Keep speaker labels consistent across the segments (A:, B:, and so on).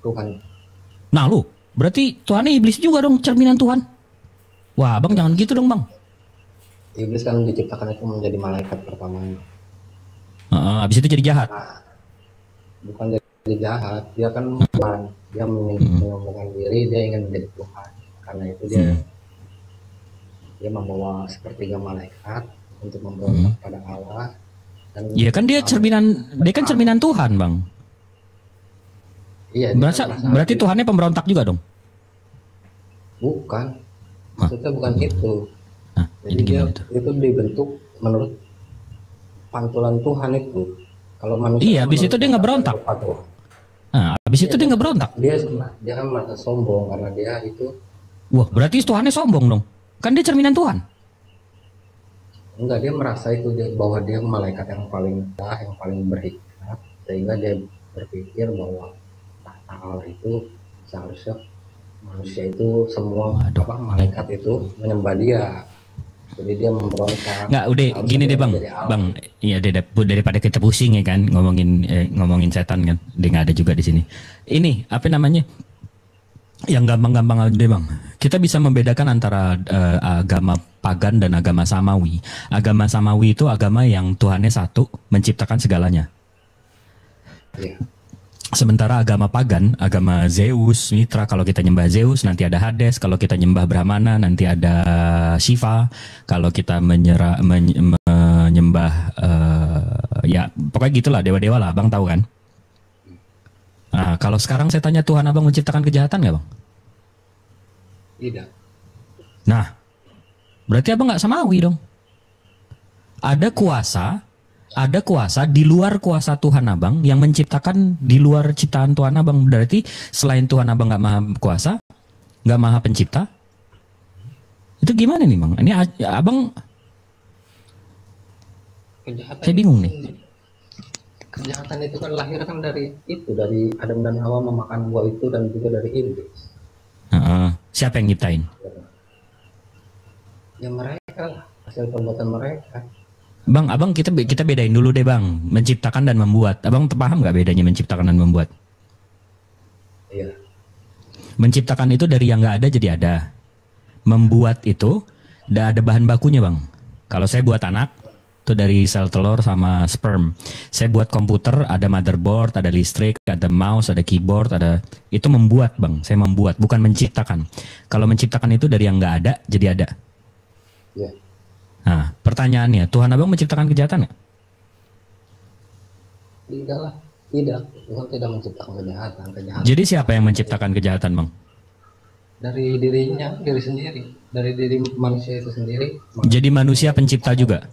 A: Tuhan.
B: Nah lu, berarti Tuhannya iblis juga dong, cerminan Tuhan. Wah, Bang jangan gitu dong, Bang.
A: Iblis kan diciptakan itu menjadi malaikat pertamanya.
B: Habis itu jadi jahat.
A: Nah, bukan jadi jahat, dia kan Tuhan. Dia menyombongkan diri, dia ingin menjadi Tuhan. Karena itu dia membawa sepertiga malaikat untuk memberontak pada Allah.
B: Iya kan dia kan cerminan Tuhan, Bang.
A: Iya,
B: berarti Tuhannya pemberontak juga dong?
A: Bukan, maksudnya bukan itu. Jadi dia itu dibentuk menurut pantulan Tuhan itu. Kalau manusia
B: iya, habis itu dia nggak berontak. Nah, habis itu dia nggak berontak.
A: Dia kan merasa sombong karena dia itu.
B: Wah, berarti Tuhannya sombong dong? Kan dia cerminan Tuhan.
A: Enggak, dia merasa itu bahwa dia malaikat yang paling indah, yang paling berhikmat, sehingga dia berpikir bahwa tahta Allah itu seharusnya manusia itu semua malaikat itu menyembah dia. Jadi dia memberontak.
B: Nggak, udah gini deh bang, iya daripada kita pusing ya kan ngomongin setan kan, dia nggak ada juga di sini. Ini apa namanya? Yang gampang-gampang aja deh bang. Kita bisa membedakan antara agama pagan dan agama samawi. Agama samawi itu agama yang Tuhannya satu, menciptakan segalanya.
A: Yeah.
B: Sementara agama pagan, agama Zeus, Mitra, kalau kita nyembah Zeus nanti ada Hades, kalau kita nyembah Brahmana nanti ada Shiva, kalau kita menyembah ya pokoknya gitulah dewa-dewa lah, abang tahu kan? Nah, kalau sekarang saya tanya Tuhan abang menciptakan kejahatan nggak bang?
A: Tidak.
B: Nah, berarti abang nggak samawi dong. Ada kuasa di luar kuasa Tuhan abang yang menciptakan di luar ciptaan Tuhan abang. Berarti selain Tuhan abang nggak maha kuasa, nggak maha pencipta, itu gimana nih bang? Ini abang,
A: kejahatan
B: saya bingung nih.
A: Kejahatan itu kan lahir kan dari Adam dan Hawa memakan buah itu dan juga dari iblis.
B: Siapa yang nyiptain?
A: Ya mereka lah, hasil perbuatan mereka.
B: Bang, abang kita bedain dulu deh bang, menciptakan dan membuat. Abang paham nggak bedanya menciptakan dan membuat?
A: Iya.
B: Menciptakan itu dari yang nggak ada jadi ada. Membuat itu udah ada bahan bakunya bang. Kalau saya buat anak, itu dari sel telur sama sperm. Saya buat komputer, ada motherboard, ada listrik, ada mouse, ada keyboard, itu membuat bang. Saya membuat, bukan menciptakan. Kalau menciptakan itu dari yang nggak ada jadi ada.
A: Iya.
B: Nah, pertanyaannya, Tuhan abang menciptakan kejahatan nggak?
A: Tidak lah, tidak. Tuhan tidak menciptakan kejahatan.
B: Jadi siapa yang menciptakan kejahatan bang?
A: Dari diri sendiri, dari diri manusia itu sendiri.
B: Jadi manusia pencipta juga?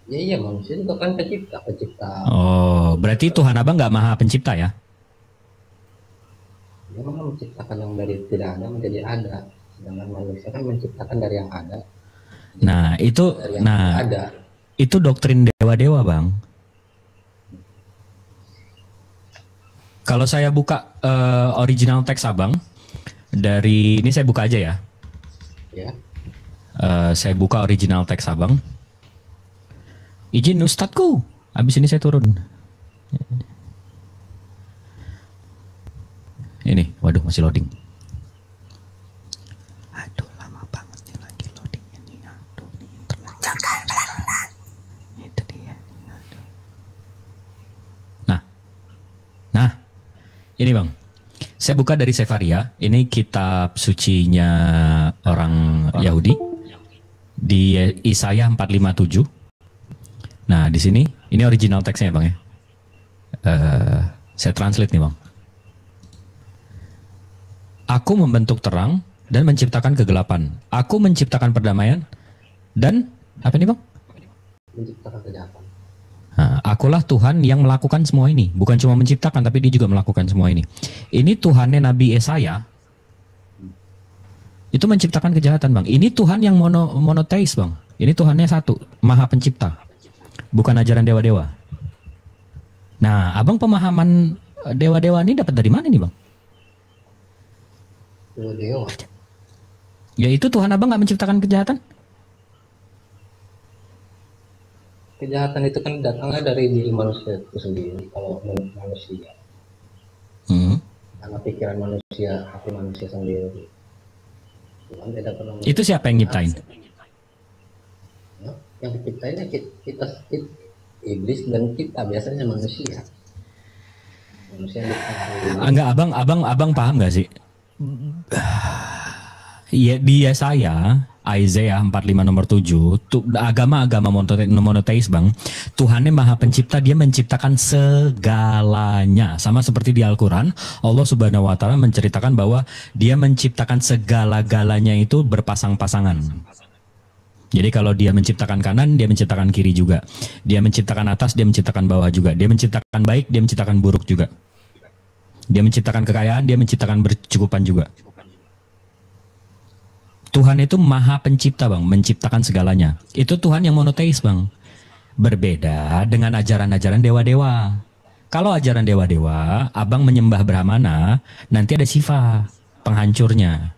A: Ya iya, manusia juga kan pencipta.
B: Oh, berarti Tuhan abang nggak maha pencipta ya?
A: Dia malah menciptakan yang dari tidak ada menjadi ada. Sedangkan manusia kan menciptakan dari yang ada.
B: Nah, itu doktrin dewa-dewa bang. Kalau saya buka original teks abang, dari ini saya buka aja ya.
A: Ya.
B: Saya buka original teks abang. Izin ustadku, habis ini saya turun. Ini, waduh masih loading. Aduh lama banget nih lagi loadingnya nih. Aduh nih internet. Itu dia. Nah, ini bang. Saya buka dari Sefaria. Ini kitab sucinya orang Yahudi di Isaiah 457. Nah, di sini, ini original teksnya bang ya. Saya translate nih bang. Aku membentuk terang dan menciptakan kegelapan. Aku menciptakan perdamaian dan apa nih bang?
A: Menciptakan kejahatan.
B: Nah, akulah Tuhan yang melakukan semua ini. Bukan cuma menciptakan, tapi dia juga melakukan semua ini. Ini Tuhannya Nabi Yesaya. Itu menciptakan kejahatan bang. Ini Tuhan yang monoteis bang. Ini Tuhannya satu, maha pencipta. Bukan ajaran dewa-dewa. Nah, abang pemahaman dewa-dewa ini dapat dari mana nih bang?
A: Dewa.
B: Ya itu Tuhan abang nggak menciptakan kejahatan?
A: Kejahatan itu kan datangnya dari diri manusia itu sendiri. Kalau menurut manusia. karena pikiran manusia, hati manusia sendiri. Tuhan tidak pernah
B: Itu siapa yang nyiptain?
A: ya, yang diciptainnya kita, iblis dan kita biasanya manusia yang dipengaruhi.
B: Enggak, abang paham nggak sih? Iya, dia saya Isaiah 45 nomor 7 agama-agama monoteis bang, Tuhannya maha pencipta, dia menciptakan segalanya. Sama seperti di Al-Quran, Allah subhanahu wa ta'ala menceritakan bahwa dia menciptakan segala-galanya itu berpasang-pasangan. Jadi kalau dia menciptakan kanan, dia menciptakan kiri juga. Dia menciptakan atas, dia menciptakan bawah juga. Dia menciptakan baik, dia menciptakan buruk juga. Dia menciptakan kekayaan, dia menciptakan bercukupan juga. Tuhan itu maha pencipta bang, menciptakan segalanya. Itu Tuhan yang monoteis bang. Berbeda dengan ajaran-ajaran dewa-dewa. Kalau ajaran dewa-dewa, abang menyembah Brahmana, nanti ada Shiva, penghancurnya.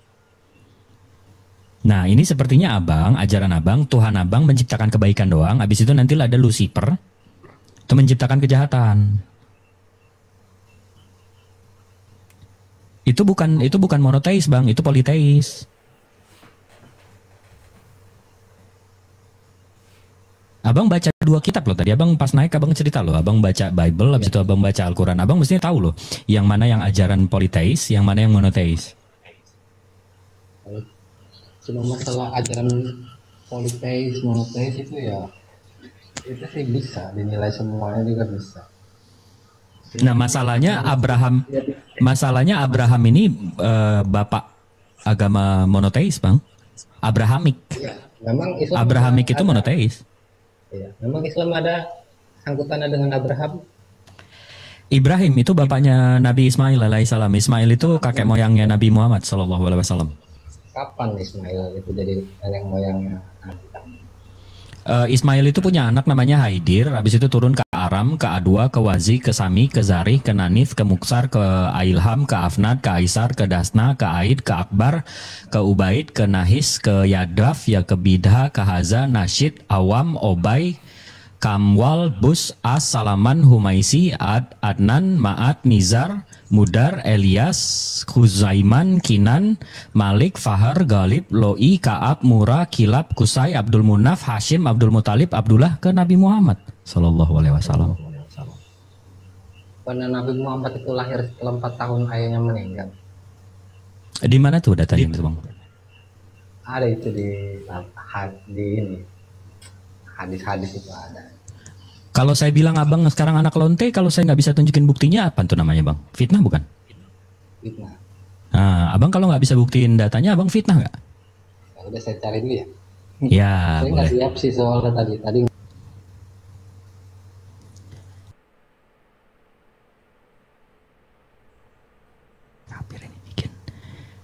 B: Nah ini sepertinya abang, ajaran abang, Tuhan abang menciptakan kebaikan doang, habis itu nanti ada Lucifer, itu menciptakan kejahatan. Itu bukan monoteis bang, itu politeis. Abang baca 2 kitab loh tadi. Abang pas naik abang cerita loh. Abang baca Bible, habis itu abang baca Al-Quran. Abang mestinya tahu loh. Yang mana yang ajaran politeis, yang mana yang monoteis.
A: Cuma masalah ajaran politeis, monoteis itu ya, itu sih bisa dinilai semuanya juga bisa.
B: Nah masalahnya Abraham ini bapak agama monoteis bang. Abrahamik.
A: Ya, memang Islam
B: Abrahamik itu monoteis.
A: Ya, memang Islam ada sangkutannya dengan Abraham.
B: Ibrahim itu bapaknya Nabi Ismail alaihissalam. Ismail itu kakek moyangnya Nabi Muhammad sallallahu alaihi wasallam.
A: Kapan Ismail itu jadi nenek moyangnya Nabi?
B: Ismail itu punya anak namanya Haidir, habis itu turun ke Aram, ke Adwa, ke Wazi, ke Sami, ke Zarih, ke Nanith, ke Muksar, ke Ailham, ke Afnad, ke Aisar, ke Dasna, ke Aid, ke Akbar, ke Ubaid, ke Nahis, ke Yadaf, ya ke Bidha, ke Haza, Nasyid, Awam, Obay, Kamwal, Bus, As, Salaman, Humaisi, Adnan, Ma'at, Nizar, Mudar, Elias, Khuzaiman, Kinan, Malik, Fahar, Galib, Loi, Ka'ab, Murah, Kilab, Kusai, Abdul Munaf, Hashim, Abdul Muttalib, Abdullah ke Nabi Muhammad sallallahu alaihi wasallam.
A: Karena Nabi Muhammad itu lahir setelah 4 tahun ayahnya meninggal.
B: Di mana tuh datanya itu bang?
A: Ada itu di ini hadis-hadis itu ada.
B: Kalau saya bilang abang sekarang anak lonte, kalau saya nggak bisa tunjukin buktinya, apa tuh namanya bang? Fitnah bukan?
A: Fitnah.
B: Nah, abang kalau nggak bisa buktiin datanya, abang fitnah nggak?
A: Ya, udah saya cari dulu ya.
B: Ya,
A: saya nggak siap sih soalnya tadi.
B: Hampir ini bikin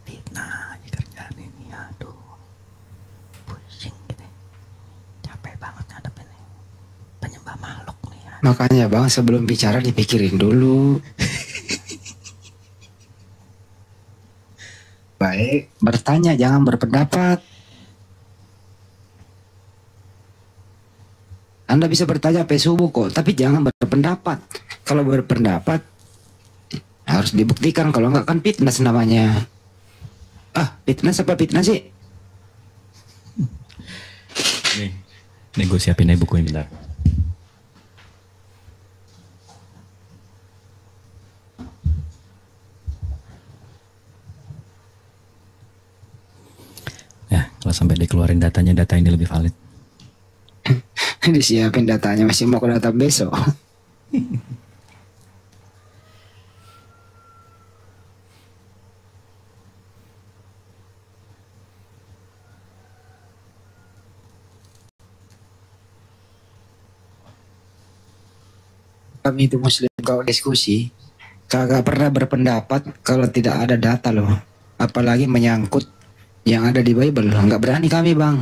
B: fitnah aja kerjaan ini, aduh, pusing gitu, capek banget ngadepin penyembah makhluk nih. Aduh.
C: Makanya bang, sebelum bicara dipikirin dulu. Baik, bertanya jangan berpendapat. Anda bisa bertanya sampai subuh kok, tapi jangan berpendapat. Kalau berpendapat harus dibuktikan, kalau enggak kan fitnah namanya. Fitnah apa fitnah sih?
B: Nih gue siapin aja bukunya bentar. Ya, kalau sampai dikeluarin datanya, data ini lebih valid.
C: Disiapin datanya, masih mau ke data besok. Kami itu muslim kalau diskusi kagak pernah berpendapat kalau tidak ada data loh, apalagi menyangkut yang ada di Bible. Nggak berani kami bang,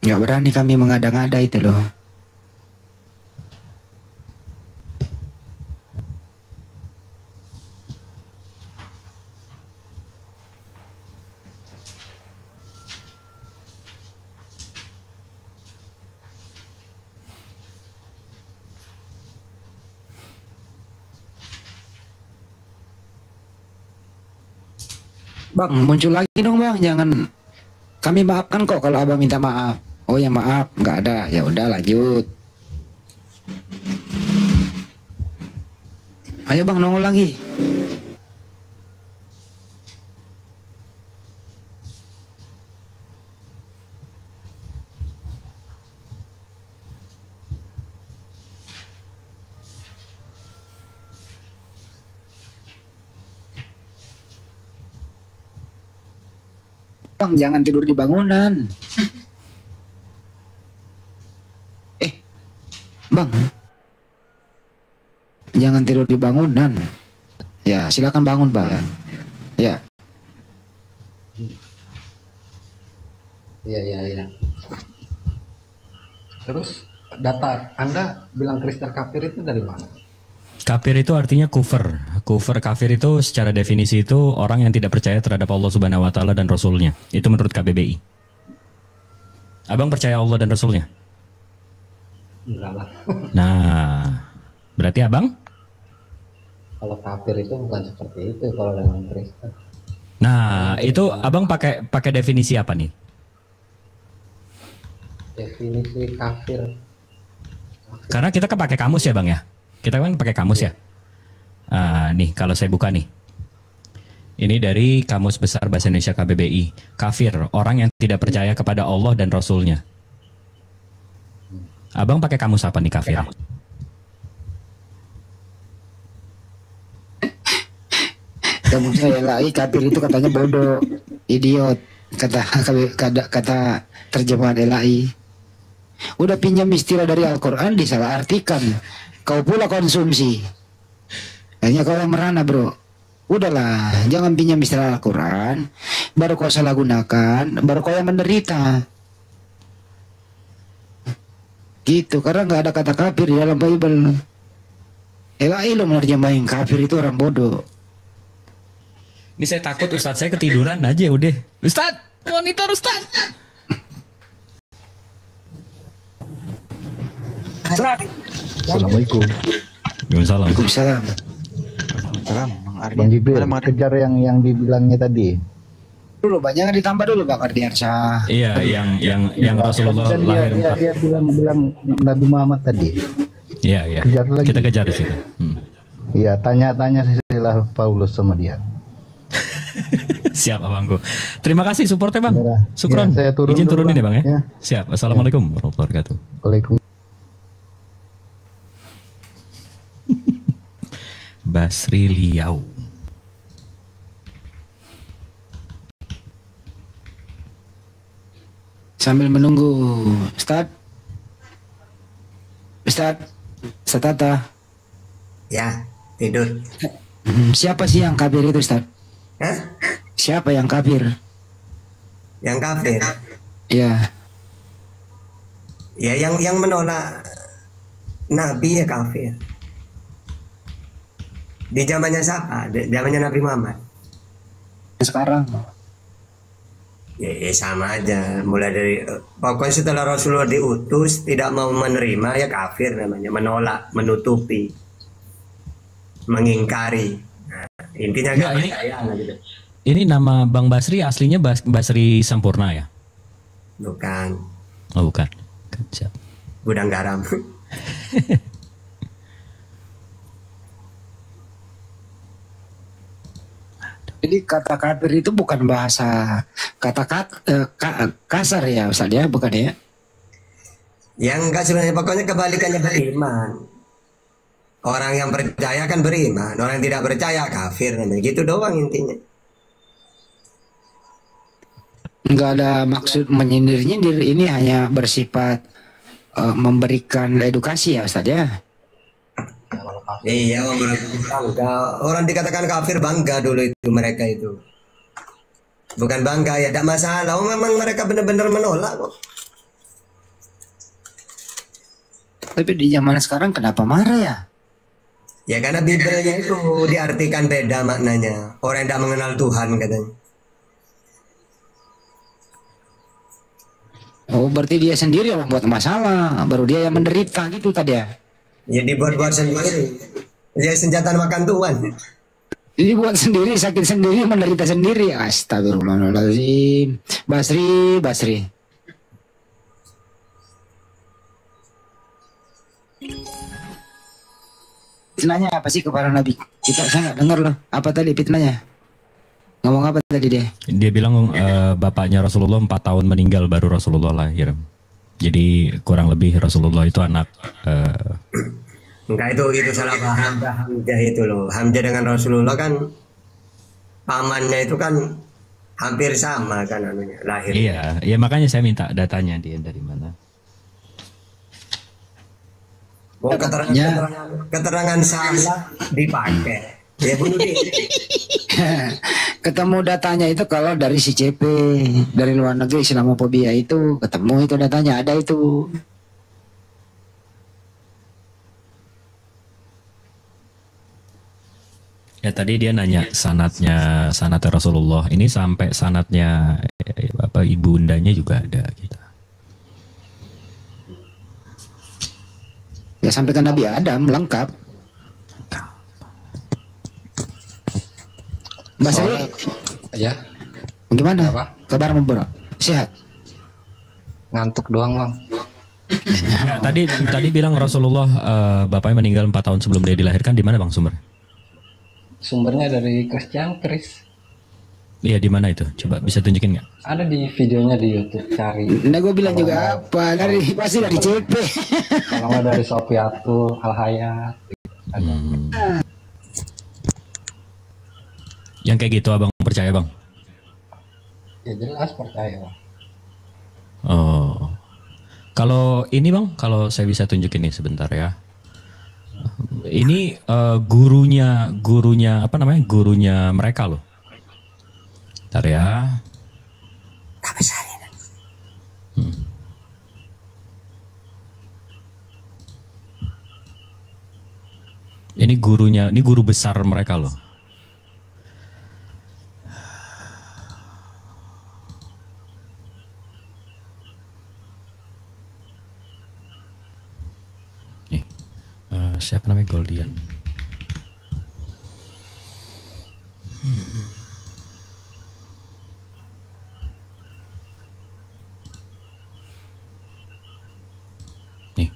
C: nggak berani kami mengada-ngada itu loh. Bang, muncul lagi dong bang, jangan. Kami maafkan kok kalau abang minta maaf. Oh ya maaf, nggak ada. Ya udah lanjut. Ayo bang, nongol lagi. Bang, jangan tidur di bangunan. Bang, jangan tidur di bangunan. Ya, silakan bangun, Bang. Ya.
A: Iya. Terus data Anda bilang Kristen kafir itu dari mana?
B: Kafir itu artinya kufur. Kufur kafir itu secara definisi itu orang yang tidak percaya terhadap Allah Subhanahu wa taala dan Rasulnya. Itu menurut KBBI. Abang percaya Allah dan Rasulnya?
A: Enggak lah.
B: Nah, berarti abang?
A: Kalau kafir itu bukan seperti itu kalau dengan Kristen.
B: Nah, itu abang pakai definisi apa nih?
A: Definisi kafir.
B: Karena kita kan pakai kamus ya bang ya. Kita kan pakai kamus ya. Nih kalau saya buka nih. Ini dari Kamus Besar Bahasa Indonesia KBBI. Kafir, orang yang tidak percaya kepada Allah dan Rasulnya. Abang pakai kamus apa nih kafir?
C: Kamu saya lagi kafir itu katanya bodoh, idiot, kata terjemahan LAI. Udah pinjam istilah dari Al-Quran disalahartikan. Kau pula konsumsi. Hanya kau yang merana bro. Udahlah, jangan pinjam istilah Al-Quran. Baru kau salah gunakan, baru kau yang menderita. Gitu, karena nggak ada kata kafir di dalam Bible. LAI lo menerjemahin kafir itu orang bodoh.
B: Ini saya takut Ustadz saya ketiduran aja udah. Ustadz, monitor Ustadz.
D: Assalamualaikum.
B: Waalaikumsalam.
C: Waalaikumsalam.
D: Bang Jibril, kejar yang dibilangnya tadi.
C: Dulu banyak ditambah dulu Bang Ardiansyah.
B: Iya, yang Rasulullah
D: Dan
B: lahir.
D: dia bilang Nabi Muhammad tadi.
B: Iya.
D: Kejar lagi.
B: Kita kejar di situ.
D: Iya, tanya istilah Paulus sama dia.
B: Siap abangku. Terima kasih supportnya bang.
D: Ya,
B: Syukron.
D: saya turun
B: Izin
D: dulu,
B: turunin ya bang ya.
D: ya.
B: Siap. Assalamualaikum warahmatullahi wabarakatuh.
D: Waalaikumsalam.
B: Basri Liau.
C: Sambil menunggu Ustaz Tata.
E: Ya, tidur.
C: Siapa sih yang kafir itu Ustaz?
E: Hah?
C: Siapa yang kafir?
E: Yang kafir?
C: Ya.
E: Ya, yang menolak Nabi ya kafir. Di zamannya siapa? Di zamannya Nabi Muhammad.
C: Sekarang.
E: Ya, sama aja. Mulai dari pokoknya setelah Rasulullah diutus tidak mau menerima ya kafir namanya, menolak, menutupi, mengingkari. Nah, intinya
B: Enggak,
E: nggak
B: ini-
E: percaya gitu.
B: Ini nama Bang Basri aslinya Basri Sampurna ya?
E: Bukan
B: Oh bukan. Siap.
E: gudang garam.
C: Jadi kata kafir itu bukan bahasa kasar ya Ustaz ya, bukan ya?
E: Yang enggak sebenarnya pokoknya kebalikannya beriman. Orang yang percaya kan beriman, orang yang tidak percaya kafir namanya. Gitu doang intinya.
C: Enggak ada maksud menyindir-nyindir, ini hanya bersifat memberikan edukasi ya Ustaz ya.
E: Iya, orang bangga. Orang dikatakan kafir bangga dulu itu mereka itu. Bukan bangga ya, tidak masalah. Oh, memang mereka benar-benar menolak kok.
C: Tapi di zaman sekarang kenapa marah ya?
E: Ya karena Bibelnya itu diartikan beda maknanya. Orang yang tidak mengenal Tuhan katanya.
C: Oh berarti dia sendiri yang membuat masalah, baru dia yang menderita gitu tadi ya?
E: Ya dibuat-buat sendiri. Ya senjata makan Tuhan.
C: Ini buat sendiri, sakit sendiri, menderita sendiri. Astagfirullahaladzim. Basri. Fitnahnya apa sih kepada Nabi? Saya nggak dengar loh. Apa tadi fitnahnya? Ngomong apa tadi dia?
B: Dia bilang bapaknya Rasulullah 4 tahun meninggal baru Rasulullah lahir. Jadi kurang lebih Rasulullah itu anak.
E: Enggak, itu salah paham Hamzah itu loh. Hamzah dengan Rasulullah kan pamannya itu kan hampir sama kan anunya lahir.
B: Iya, makanya saya minta datanya dia dari mana.
E: Oh, keterangan salah dipakai. Ya bunuh diri.
C: Ketemu datanya itu kalau dari si CP, dari luar negeri, Islamophobia itu ketemu itu datanya, ada itu.
B: Ya tadi dia nanya sanatnya Rasulullah ini sampai sanatnya apa ibundanya juga ada kita.
C: Ya sampai ke Nabi Adam lengkap. Mbak Sari,
A: Ya,
C: gimana?
A: Apa?
C: Kabarmu bro? Sehat?
A: ngantuk doang bang.
B: Ya, tadi bilang Rasulullah bapaknya meninggal 4 tahun sebelum dia dilahirkan, di mana bang sumber?
A: Sumbernya dari Chris.
B: Iya, di mana itu? Coba bisa tunjukin nggak?
A: Ada di videonya di YouTube, cari.
C: Nah gue bilang juga apa? Pasti dari CP.
A: Kalau nggak dari Sofiatul Al-Hayat.
B: Yang kayak gitu abang percaya bang?
A: Ya jelas percaya bang.
B: Oh, kalau ini bang, kalau saya bisa tunjukin nih sebentar ya. Ini gurunya apa namanya? Gurunya mereka loh. Bentar ya. Ini gurunya, ini guru besar mereka loh. Nih, siapa namanya Goldian? Nih,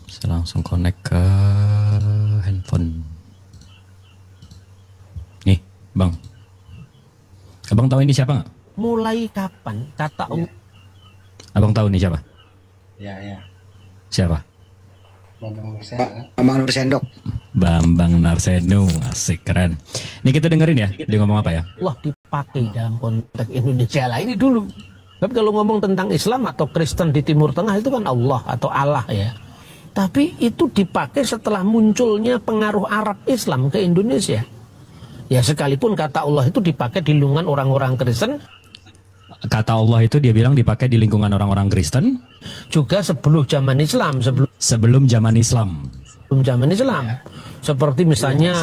B: saya langsung connect ke handphone. Nih, bang. Abang tahu ini siapa nggak?
F: Mulai kapan kata
B: Abang tahu ini siapa?
A: Ya.
B: Siapa?
A: Bambang Nursena.
C: Bambang Nur Sendok.
B: Bambang Narseno, asik keren. Ini kita dengerin ya, dia ngomong apa ya?
F: Allah dipakai dalam konteks Indonesia lah ini dulu. Tapi kalau ngomong tentang Islam atau Kristen di Timur Tengah itu kan Allah atau Allah ya. Tapi itu dipakai setelah munculnya pengaruh Arab Islam ke Indonesia. Ya sekalipun kata Allah itu dipakai di lingkungan orang-orang Kristen.
B: Kata Allah itu dia bilang dipakai di lingkungan orang-orang Kristen.
F: Juga sebelum zaman Islam.
B: Sebelum zaman Islam.
F: Seperti misalnya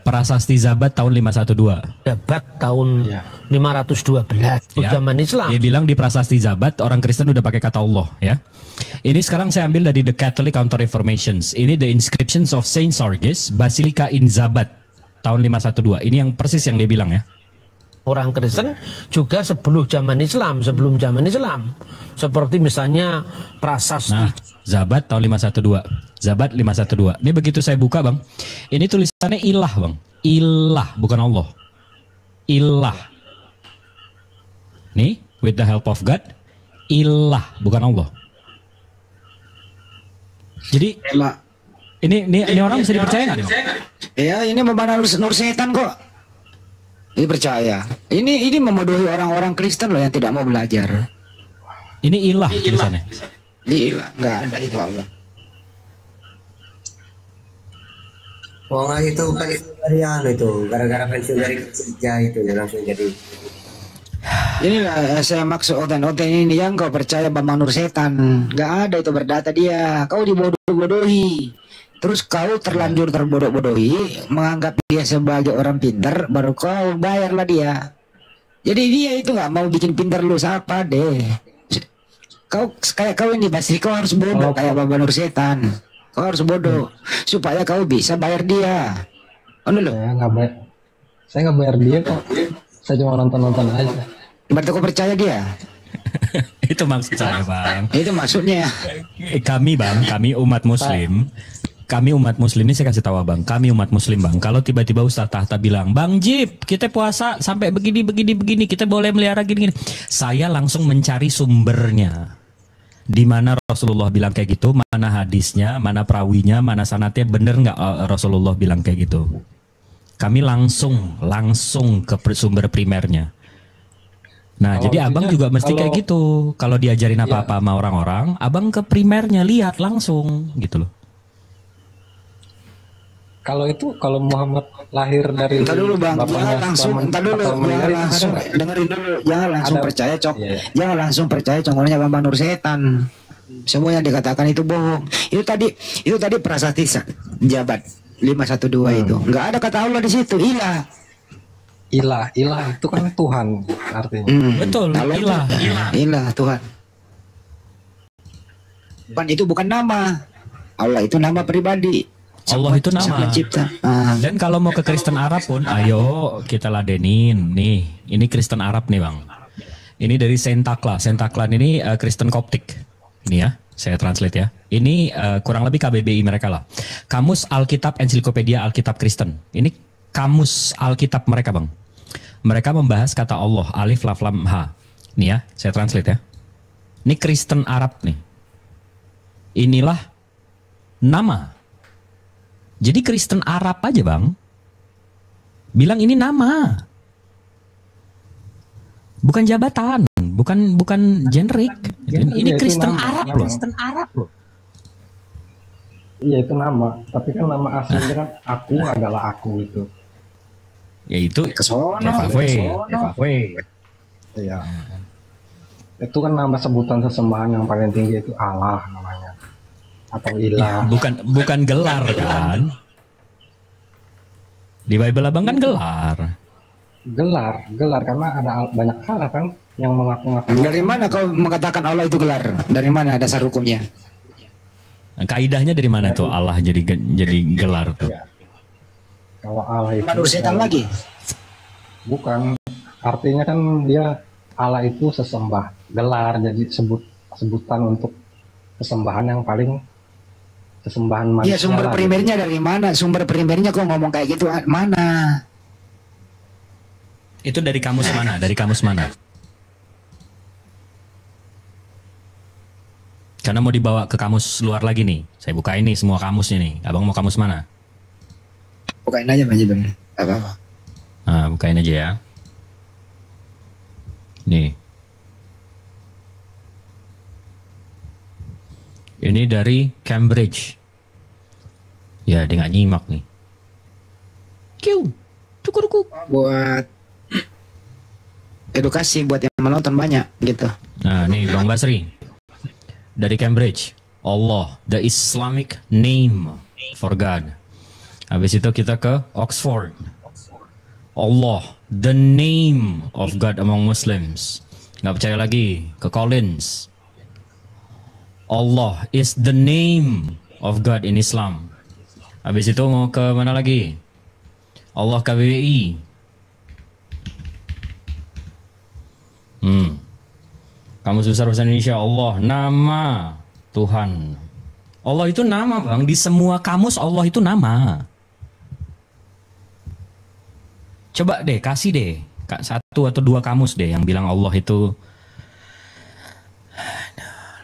B: Prasasti Zabat tahun 512.
F: Zabat tahun 512
B: Ya.
F: zaman Islam.
B: Dia bilang di Prasasti Zabat orang Kristen udah pakai kata Allah ya. Ini sekarang saya ambil dari The Catholic Counter Reformations. Ini The Inscriptions of Saint Sorgis Basilica in Zabat tahun 512. Ini yang persis yang dia bilang ya.
F: Orang Kristen juga sebelum zaman Islam. Seperti misalnya prasasti.
B: Nah, Zabat tahun 512. Zabat 512. Ini begitu saya buka bang, ini tulisannya ilah bang. Ilah, bukan Allah. Ilah. Nih, with the help of God. Ilah, bukan Allah. Jadi ini orang bisa dipercaya nggak?
C: Ya ini membana Nur Setan kok. Ini percaya. Ini memodohi orang-orang Kristen loh yang tidak mau belajar.
B: Ini ilah tulisannya.
C: Ilah, nggak ada itu Allah.
E: Wong itu pensiun dari itu, gara-gara pensiun dari kerja itu ya langsung jadi.
C: Inilah saya maksud oten ini yang kau percaya Bambang Nur Setan. Nggak ada itu berdata dia. Kau dibodoh-bodohi. Terus kau terlanjur terbodoh-bodohi, menganggap dia sebagai orang pintar, baru kau bayarlah dia. Jadi dia itu nggak mau bikin pintar lu siapa deh. Kau kayak kau ini Basri, kau harus bodoh kayak Bambang Nur Setan. Kau harus bodoh supaya kau bisa bayar dia. Oh dulu.
A: Saya nggak bayar dia kok. Saya cuma nonton aja.
C: Berarti kau percaya dia?
B: Itu maksud saya, Bang.
C: Itu maksudnya.
B: Kami, Bang, kami umat muslim. Kami umat muslim ini saya kasih tahu Bang, kami umat muslim Bang. Kalau tiba-tiba Ustaz Tahta bilang, "Bang Jip, kita puasa sampai begini, kita boleh melihara gini." Saya langsung mencari sumbernya. Di mana Rasulullah bilang kayak gitu, mana hadisnya, mana perawinya, mana sanadnya, bener nggak Rasulullah bilang kayak gitu? Kami langsung ke sumber primernya. Nah, jadi abang juga mesti kayak gitu. Kalau diajarin apa-apa sama orang-orang, abang ke primernya lihat langsung gitu loh.
A: Kalau Muhammad lahir dari
C: Entar dulu Bang,
A: bapaknya
C: dengerin dulu, jangan langsung percaya jangan langsung percaya congolnya Bambang Nur Setan. Semuanya dikatakan itu bohong. Itu tadi prasasti jabat 512 itu. Enggak ada kata Allah di situ, ilah.
A: Ilah itu kan Tuhan artinya.
B: Betul,
C: Ilah Tuhan. Tuhan itu bukan nama. Allah itu nama pribadi.
B: Allah itu nama. Dan kalau mau ke Kristen Arab pun, ayo kita ladenin. Nih, ini Kristen Arab nih Bang. Ini dari Sentakla. Sentaklan ini Kristen Koptik. Ini ya, saya translate ya. Ini kurang lebih KBBI mereka lah. Kamus Alkitab Ensiklopedia Alkitab Kristen. Ini kamus Alkitab mereka Bang. Mereka membahas kata Allah, alif, laf, lam, ha. Nih ya, saya translate ya. Ini Kristen Arab nih. Inilah nama. Jadi Kristen Arab aja Bang bilang ini nama, bukan jabatan, bukan generik. Ini Kristen Arab loh.
A: Iya itu nama, tapi kan nama aslinya kan aku adalah aku itu.
B: Ya itu FAW.
A: Iya. Itu kan nama sebutan sesembahan yang paling tinggi itu Allah namanya. Atau ilah.
B: Bukan gelar kan? Di Bible Abang kan gelar. Gelar karena ada banyak hal kan yang mengaku-ngaku.
C: Dari mana kau mengatakan Allah itu gelar? Dari mana dasar hukumnya?
B: Kaidahnya dari mana tuh Allah jadi gelar tuh?
A: Ya. Kalau Allah itu
C: Menurut setan lagi?
A: Bukan. Artinya kan dia Allah itu sesembah. Gelar jadi sebutan untuk sesembahan yang paling sesembahan manusia.
C: Iya, sumber primernya dari mana? Sumber primernya kok ngomong kayak gitu mana?
B: Itu dari kamus mana? Dari kamus mana? Karena mau dibawa ke kamus luar lagi nih. Saya buka ini semua kamusnya nih. Abang mau kamus mana?
C: Bukain aja Bang Jibang. Apa-apa.
B: Nah, bukain aja ya. Nih. Ini dari Cambridge. Ya, dia nggak nyimak nih. Cukup.
C: Buat edukasi buat yang menonton banyak gitu.
B: Nah, nih Bang Basri. Dari Cambridge. Allah, the Islamic name for God. Habis itu kita ke Oxford. Allah, the name of God among Muslims. Nggak percaya lagi, ke Collins. Allah is the name of God in Islam. Habis itu mau ke mana lagi? Allah KBBI. Kamus Besar Bahasa Indonesia. Allah, nama Tuhan. Allah itu nama Bang. Di semua kamus Allah itu nama. Coba deh, kasih deh. Satu atau dua kamus deh yang bilang Allah itu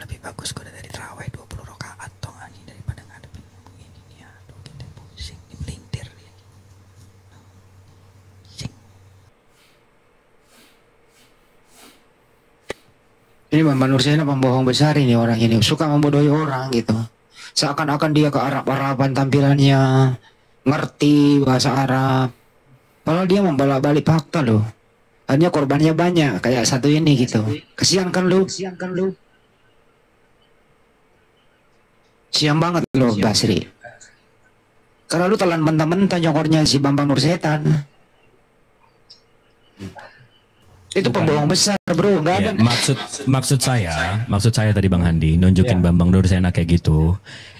B: lebih bagus kok dari terawih 20 rakaat toh anjing daripada ngadepin ini ya. Tuh kita pusing, melintir dia.
C: Ini Bambang Nur Setan pembohong besar ini orang ini. Suka membodohi orang gitu. Seakan-akan dia ke Arab-Araban tampilannya. Ngerti bahasa Arab. Padahal dia membalak-balik fakta loh. Hanya korbannya banyak. Kayak satu ini gitu. Kesian kan lu? Siang banget loh Basri. Karena lu telan mentah-mentah nyokornya si Bambang Nur Setan. Itu pembohong besar, bro. Nggak ada.
B: Ya, maksud saya tadi Bang Handi nunjukin Bambang Nursena kayak gitu,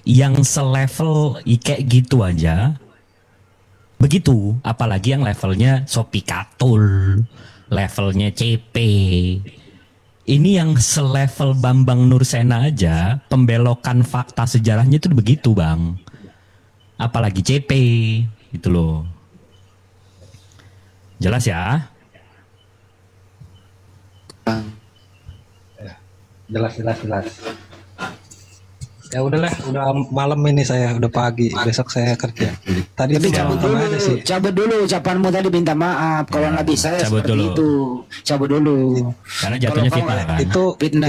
B: yang selevel kayak gitu aja begitu, apalagi yang levelnya Sopikatul, levelnya CP. Ini yang selevel Bambang Nursena aja, pembelokan fakta sejarahnya itu begitu, Bang. Apalagi CP, gitu loh. Jelas ya?
A: Jelas. Ya udahlah, udah malam ini, saya udah pagi, besok saya kerja. Tadi
C: Tapi
A: itu
C: cabut dulu ucapanmu tadi, minta maaf kalau nggak bisa ya
B: cabut
C: seperti
B: dulu.
C: itu. Cabut dulu.
B: Karena jatuhnya
C: Kalau
B: fitnah kan.
C: Fitnah.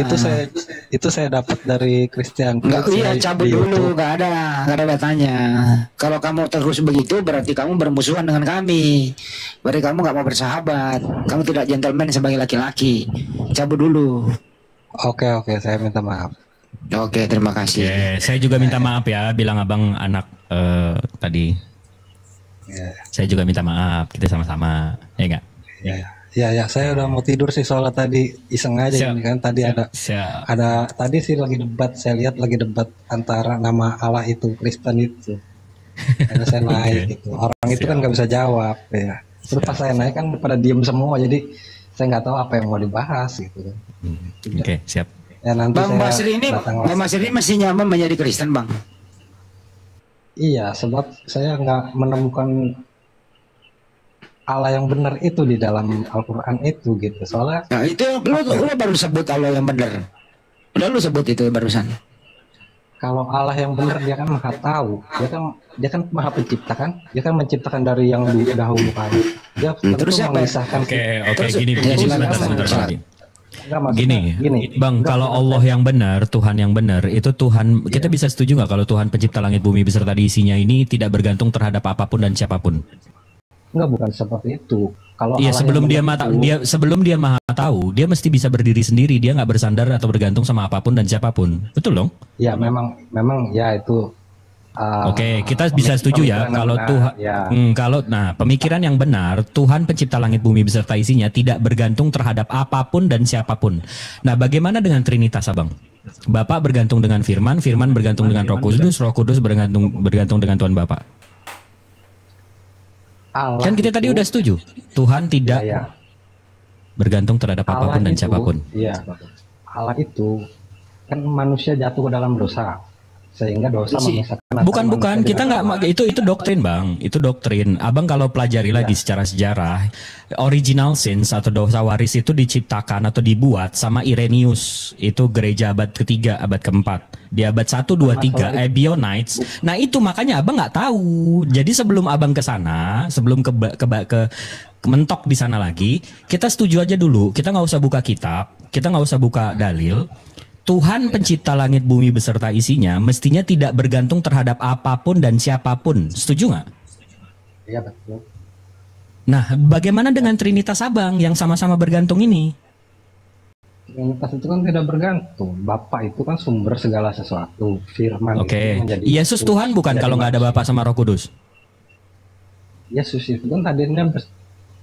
A: itu saya dapat dari Christian.
C: Nggak, iya
A: Saya
C: cabut
A: di
C: dulu,
A: YouTube.
C: nggak ada datanya. Kalau kamu terus begitu berarti kamu bermusuhan dengan kami. Berarti kamu nggak mau bersahabat. Kamu tidak gentleman sebagai laki-laki. Cabut dulu.
A: Oke, saya minta maaf.
C: Oke, terima kasih.
B: Oke, saya juga minta maaf ya, bilang abang anak tadi.
A: Ya.
B: Saya juga minta maaf, kita sama-sama, ya enggak?
A: Ya, saya udah mau tidur sih, soalnya tadi iseng aja
B: Siap.
A: ini kan, tadi ada tadi sih lagi debat, saya lihat lagi debat antara nama Allah itu Kristen itu. Ada saya naik gitu, orang itu kan nggak bisa jawab ya. Terus pas saya naik kan pada diem semua, jadi saya nggak tahu apa yang mau dibahas gitu kan.
B: Oke, siap.
A: Ya nanti
C: Bang
A: saya
C: Basri ini,
A: datang
C: Bang Basri ini masih nyaman menjadi Kristen, Bang?
A: Iya, sebab saya nggak menemukan Allah yang benar itu di dalam Al-Quran itu gitu. Soalnya
C: Nah itu lu baru sebut Allah yang benar. Udah lu sebut itu barusan.
A: kalau Allah yang benar, dia kan maha tahu, dia kan maha pencipta kan, dia kan menciptakan dari yang dahulu kan. Dia tentu
C: Terus siapa?
A: memisahkan.
B: Oke,
C: Terus-
B: gini,
C: ya, silakan,
B: sebentar
C: silakan.
B: lagi.
A: Enggak, maksudnya
B: Gini, Bang, kalau Allah yang benar, Tuhan yang benar, itu Tuhan, kita bisa setuju nggak kalau Tuhan pencipta langit bumi beserta di isinya ini tidak bergantung terhadap apapun dan siapapun?
A: enggak, bukan seperti itu. Kalau
B: Iya,
A: Allah
B: sebelum
A: yang benar itu-
B: sebelum dia maha tahu, dia mesti bisa berdiri sendiri, dia nggak bersandar atau bergantung sama apapun dan siapapun. Betul dong?
A: ya memang ya itu.
B: Oke, kita bisa setuju ya
A: pemikiran
B: kalau
A: benar,
B: Tuhan,
A: ya.
B: pemikiran yang benar, Tuhan pencipta langit bumi beserta isinya tidak bergantung terhadap apapun dan siapapun. Nah, bagaimana dengan Trinitas, Abang? Bapak bergantung dengan Firman, Firman bergantung dengan Roh Kudus, Roh Kudus bergantung dengan Tuhan Bapak.
A: Allah
B: Kan kita tadi
A: itu-
B: udah setuju, Tuhan tidak
A: ya.
B: bergantung terhadap apapun dan siapapun.
A: Iya, Allah itu kan manusia jatuh ke dalam dosa, sehingga dosa memisahkan.
B: Bukan, kita nggak, itu doktrin, Bang, itu doktrin. Abang kalau pelajari lagi secara sejarah, original sins atau dosa waris itu diciptakan atau dibuat sama Irenaeus, itu gereja abad ketiga, abad keempat. Di abad 1, 2, 3, Ebionites. Nah itu makanya abang nggak tahu. Jadi sebelum abang ke sana, sebelum ke mentok di sana lagi, kita setuju aja dulu. Kita nggak usah buka kitab, kita nggak usah buka dalil. Tuhan pencipta langit bumi beserta isinya mestinya tidak bergantung terhadap apapun dan siapapun. Setuju nggak?
A: Iya, betul.
B: Nah, bagaimana dengan Trinitas Abang yang sama-sama bergantung ini?
A: Trinitas itu kan tidak bergantung. Bapa itu kan sumber segala sesuatu. Firman
B: Oke,
A: itu menjadi
B: Yesus Tuhan bukan
A: menjadi
B: kalau nggak ada
A: manusia.
B: Bapa sama Roh Kudus?
A: Yesus itu kan tadinya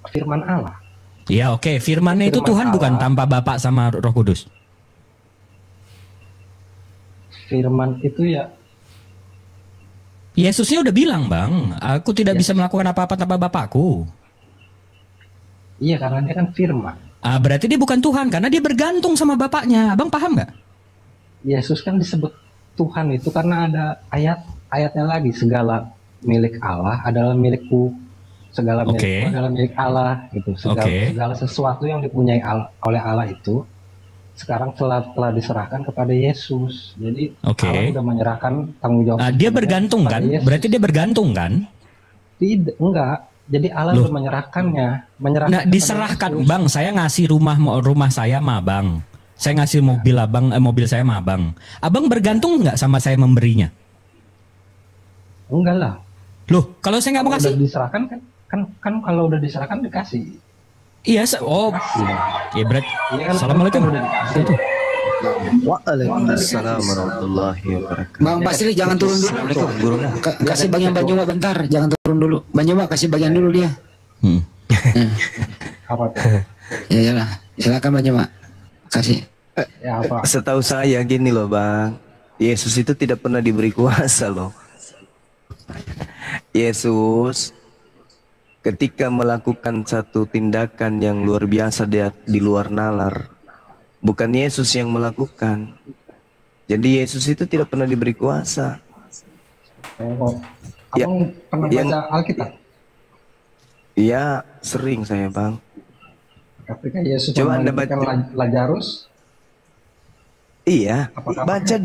A: firman Allah.
B: Ya oke, firmannya itu
A: Firman
B: Tuhan bukan
A: Allah.
B: tanpa Bapa sama Roh Kudus.
A: Firman itu ya
B: Yesusnya udah bilang, Bang, aku tidak bisa melakukan apa-apa tanpa Bapakku.
A: iya, karena dia kan firman.
B: Berarti dia bukan Tuhan karena dia bergantung sama Bapaknya. Abang paham nggak?
A: Yesus kan disebut Tuhan itu karena ada ayatnya lagi, segala milik Allah adalah milikku, segala milikku
B: Oke.
A: adalah milik Allah gitu. Segala sesuatu yang dipunyai oleh Allah itu sekarang telah diserahkan kepada Yesus. Jadi
B: Oke.
A: Allah sudah menyerahkan tanggung jawab.
B: Dia
A: sepenuhnya
B: bergantung
A: kepada
B: kan?
A: Yesus.
B: Berarti dia bergantung kan?
A: Tidak, enggak. Jadi Allah
B: Loh.
A: sudah menyerahkannya, menyerahkan.
B: Nah,
A: kepada
B: diserahkan,
A: Yesus.
B: Bang. Saya ngasih rumah saya sama Abang. Saya ngasih mobil Abang, mobil saya sama Abang. Abang bergantung nggak sama saya memberinya?
A: Enggak lah.
B: Loh, kalau saya nggak mau
A: Kalau
B: kasih?
A: udah diserahkan kan kalau udah diserahkan dikasih.
B: Iya, ya berarti.
A: Iya kan,
B: Assalamualaikum.
A: kan udah dikasih.
B: Itu.
G: Waalaikumsalam warahmatullahi wabarakatuh.
C: Bang Basri jangan turun dulu. Kasih bagian Banjuma bentar, jangan turun dulu. Banjuma kasih bagian dulu dia.
B: Hmm.
A: Apa tuh?
C: Ya lah, silakan Bang Jema. Kasih.
A: Ya apa?
G: Setahu saya gini loh Bang, Yesus itu tidak pernah diberi kuasa loh. Yesus ketika melakukan satu tindakan yang luar biasa dia di luar nalar, bukan Yesus yang melakukan. Jadi Yesus itu tidak pernah diberi kuasa.
A: Oh,
G: Ya,
A: abang pernah
G: yang-
A: baca Alkitab?
G: Iya, sering saya Bang.
A: Ketika Yesus
G: Coba Anda
A: membangkitkan
G: baca.
A: Lazarus,
G: Iya,
A: apakah
G: baca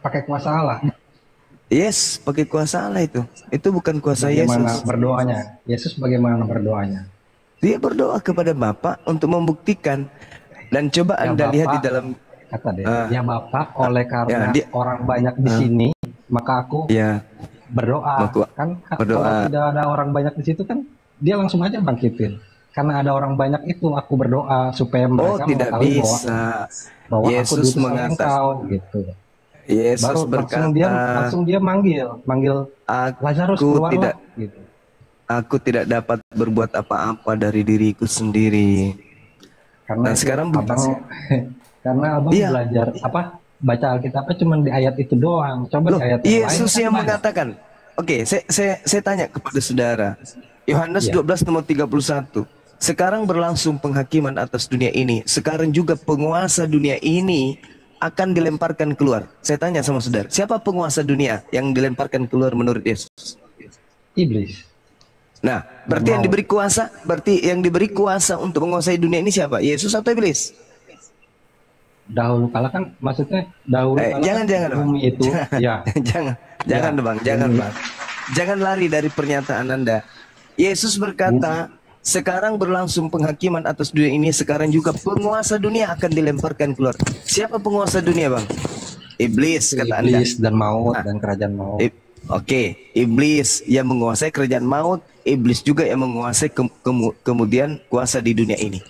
A: pakai kuasa Allah?
G: Yes, pakai kuasa Allah itu. Itu bukan kuasa
A: Bagaimana
G: Yesus.
A: berdoanya? Yesus bagaimana berdoanya?
G: Dia berdoa kepada Bapa untuk membuktikan. Dan coba
A: Ya,
G: Anda lihat di
A: Bapak,
G: dalam
A: kata dia,
G: Ah.
A: ya Bapak, oleh karena
G: dia-
A: orang banyak di sini, maka aku
G: ya
A: berdoa.
G: Berdoa.
A: Kalau tidak ada orang banyak di situ kan, dia langsung aja bangkitin. Karena ada orang banyak itu, aku berdoa supaya mereka
G: tidak
A: mengetahui
G: bisa.
A: bahwa aku
G: Yesus
A: diutus oleh
G: mengatakan,
A: engkau, gitu.
G: Yesus
A: Baru langsung dia manggil Lazarus
G: aku
A: keluarlah,
G: tidak
A: gitu.
G: aku tidak dapat berbuat apa-apa dari diriku sendiri.
A: Karena
G: Nah,
A: itu
G: sekarang
A: karena abang
G: Iya.
A: belajar baca Alkitabnya cuma di ayat itu doang. Coba
G: Loh,
A: di ayat yang lain
G: Yesus
A: kan
G: yang
A: banyak.
G: mengatakan. Oke, saya tanya kepada saudara. Yohanes
A: Iya.
G: 12 nomor 31. Sekarang berlangsung penghakiman atas dunia ini. Sekarang juga penguasa dunia ini akan dilemparkan keluar. Saya tanya sama saudara, siapa penguasa dunia yang dilemparkan keluar menurut Yesus?
A: Iblis.
G: Nah, berarti yang diberi kuasa untuk menguasai dunia ini siapa? Yesus atau iblis?
A: Dahulu kala kan, maksudnya dahulu kala
G: jangan
A: kan
G: Bang.
A: bumi itu, ya.
G: jangan Bang, jangan Bang. Jangan lari dari pernyataan Anda. Yesus berkata, sekarang berlangsung penghakiman atas dunia ini, sekarang juga penguasa dunia akan dilemparkan keluar. Siapa penguasa dunia, Bang? Iblis, kata Anda.
A: Iblis dan maut dan kerajaan maut.
G: Oke, iblis yang menguasai kerajaan maut, iblis juga yang menguasai kemudian kuasa di dunia ini.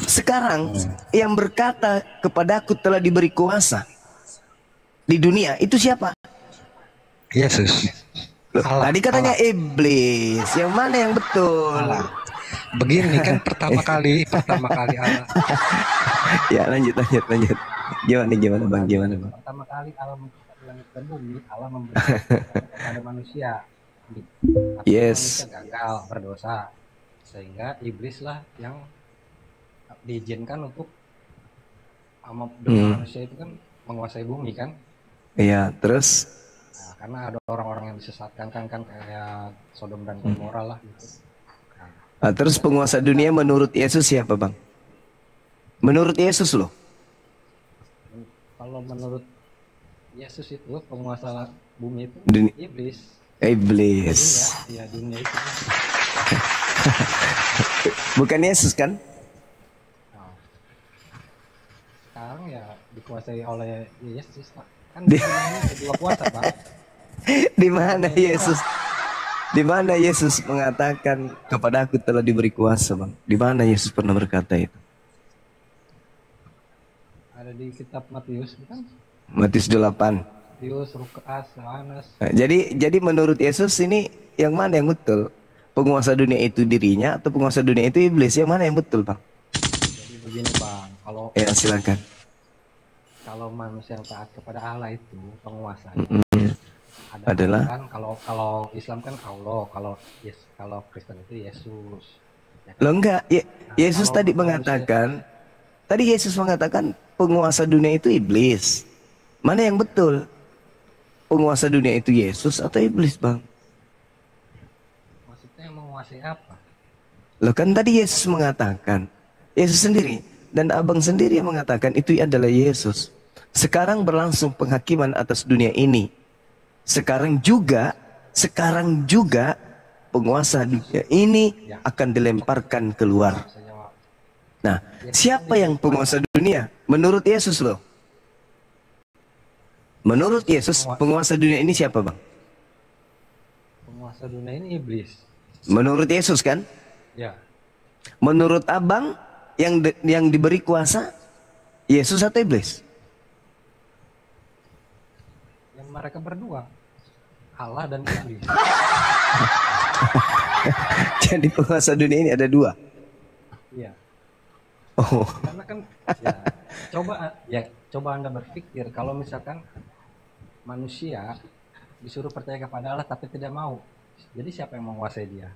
G: Sekarang yang berkata kepadaku telah diberi kuasa di dunia itu siapa?
A: Yesus.
G: Loh, tadi katanya iblis. Yang mana yang betul?
A: Begini kan pertama kali Allah.
G: Ya, lanjut. Gimana Bang?
A: Pertama kali Allah menciptakan langit dan bumi, Allah memberikan kepada manusia. Tapi
G: Yes.
A: manusia gagal, berdosa, sehingga iblis lah yang diizinkan untuk dengan manusia itu kan menguasai bumi kan.
G: Iya, terus
A: Nah, karena ada orang-orang yang disesatkan kan kayak Sodom dan Gomora lah gitu.
G: terus penguasa dunia menurut Yesus siapa, Bang? Menurut Yesus loh.
A: Kalau menurut Yesus itu penguasa bumi itu
G: Dunia.
A: iblis.
G: Iblis.
A: Dunia, ya dunia itu.
G: Bukan Yesus kan?
A: Nah, sekarang ya dikuasai oleh Yesus Pak. Kan
G: Di-
A: dunia ini ada dua kuasa Pak.
G: Di mana Yesus? Di mana Yesus mengatakan kepada aku telah diberi kuasa, Bang? Di mana Yesus pernah berkata itu?
A: Ada di kitab Matius bukan?
G: Matius 8.
A: Matius, Lukas, Yohanes.
G: Nah, jadi menurut Yesus ini yang mana yang betul? Penguasa dunia itu dirinya atau penguasa dunia itu iblis? Yang mana yang betul, Bang?
A: Jadi begini Bang,
G: Ya, silakan.
A: kalau manusia yang taat kepada Allah itu penguasa
G: Adalah?
A: kan kalau Islam kan Allah, kalau Kristen itu Yesus. Ya kan?
G: Loh enggak, Yesus
A: kalau
G: tadi
A: manusia-
G: mengatakan, Yesus mengatakan penguasa dunia itu iblis. Mana yang betul? Penguasa dunia itu Yesus atau iblis, Bang?
A: Maksudnya menguasai apa?
G: Loh kan tadi Yesus mengatakan, Yesus sendiri dan abang sendiri yang mengatakan itu adalah Yesus. Sekarang berlangsung penghakiman atas dunia ini. Sekarang juga penguasa dunia ini akan dilemparkan keluar.
A: Saya jawab.
G: Nah, siapa yang penguasa dunia? Menurut Yesus loh. Menurut Yesus, penguasa dunia ini siapa, Bang?
A: Penguasa dunia ini iblis.
G: Menurut Yesus kan?
A: Ya,
G: Menurut abang yang diberi kuasa Yesus atau iblis?
A: yang mereka berdua Allah dan iblis.
G: Jadi penguasa dunia ini ada dua.
A: Iya.
G: Oh,
A: Karena kan coba Anda berpikir kalau misalkan manusia disuruh percaya kepada Allah tapi tidak mau. Jadi siapa yang menguasai dia?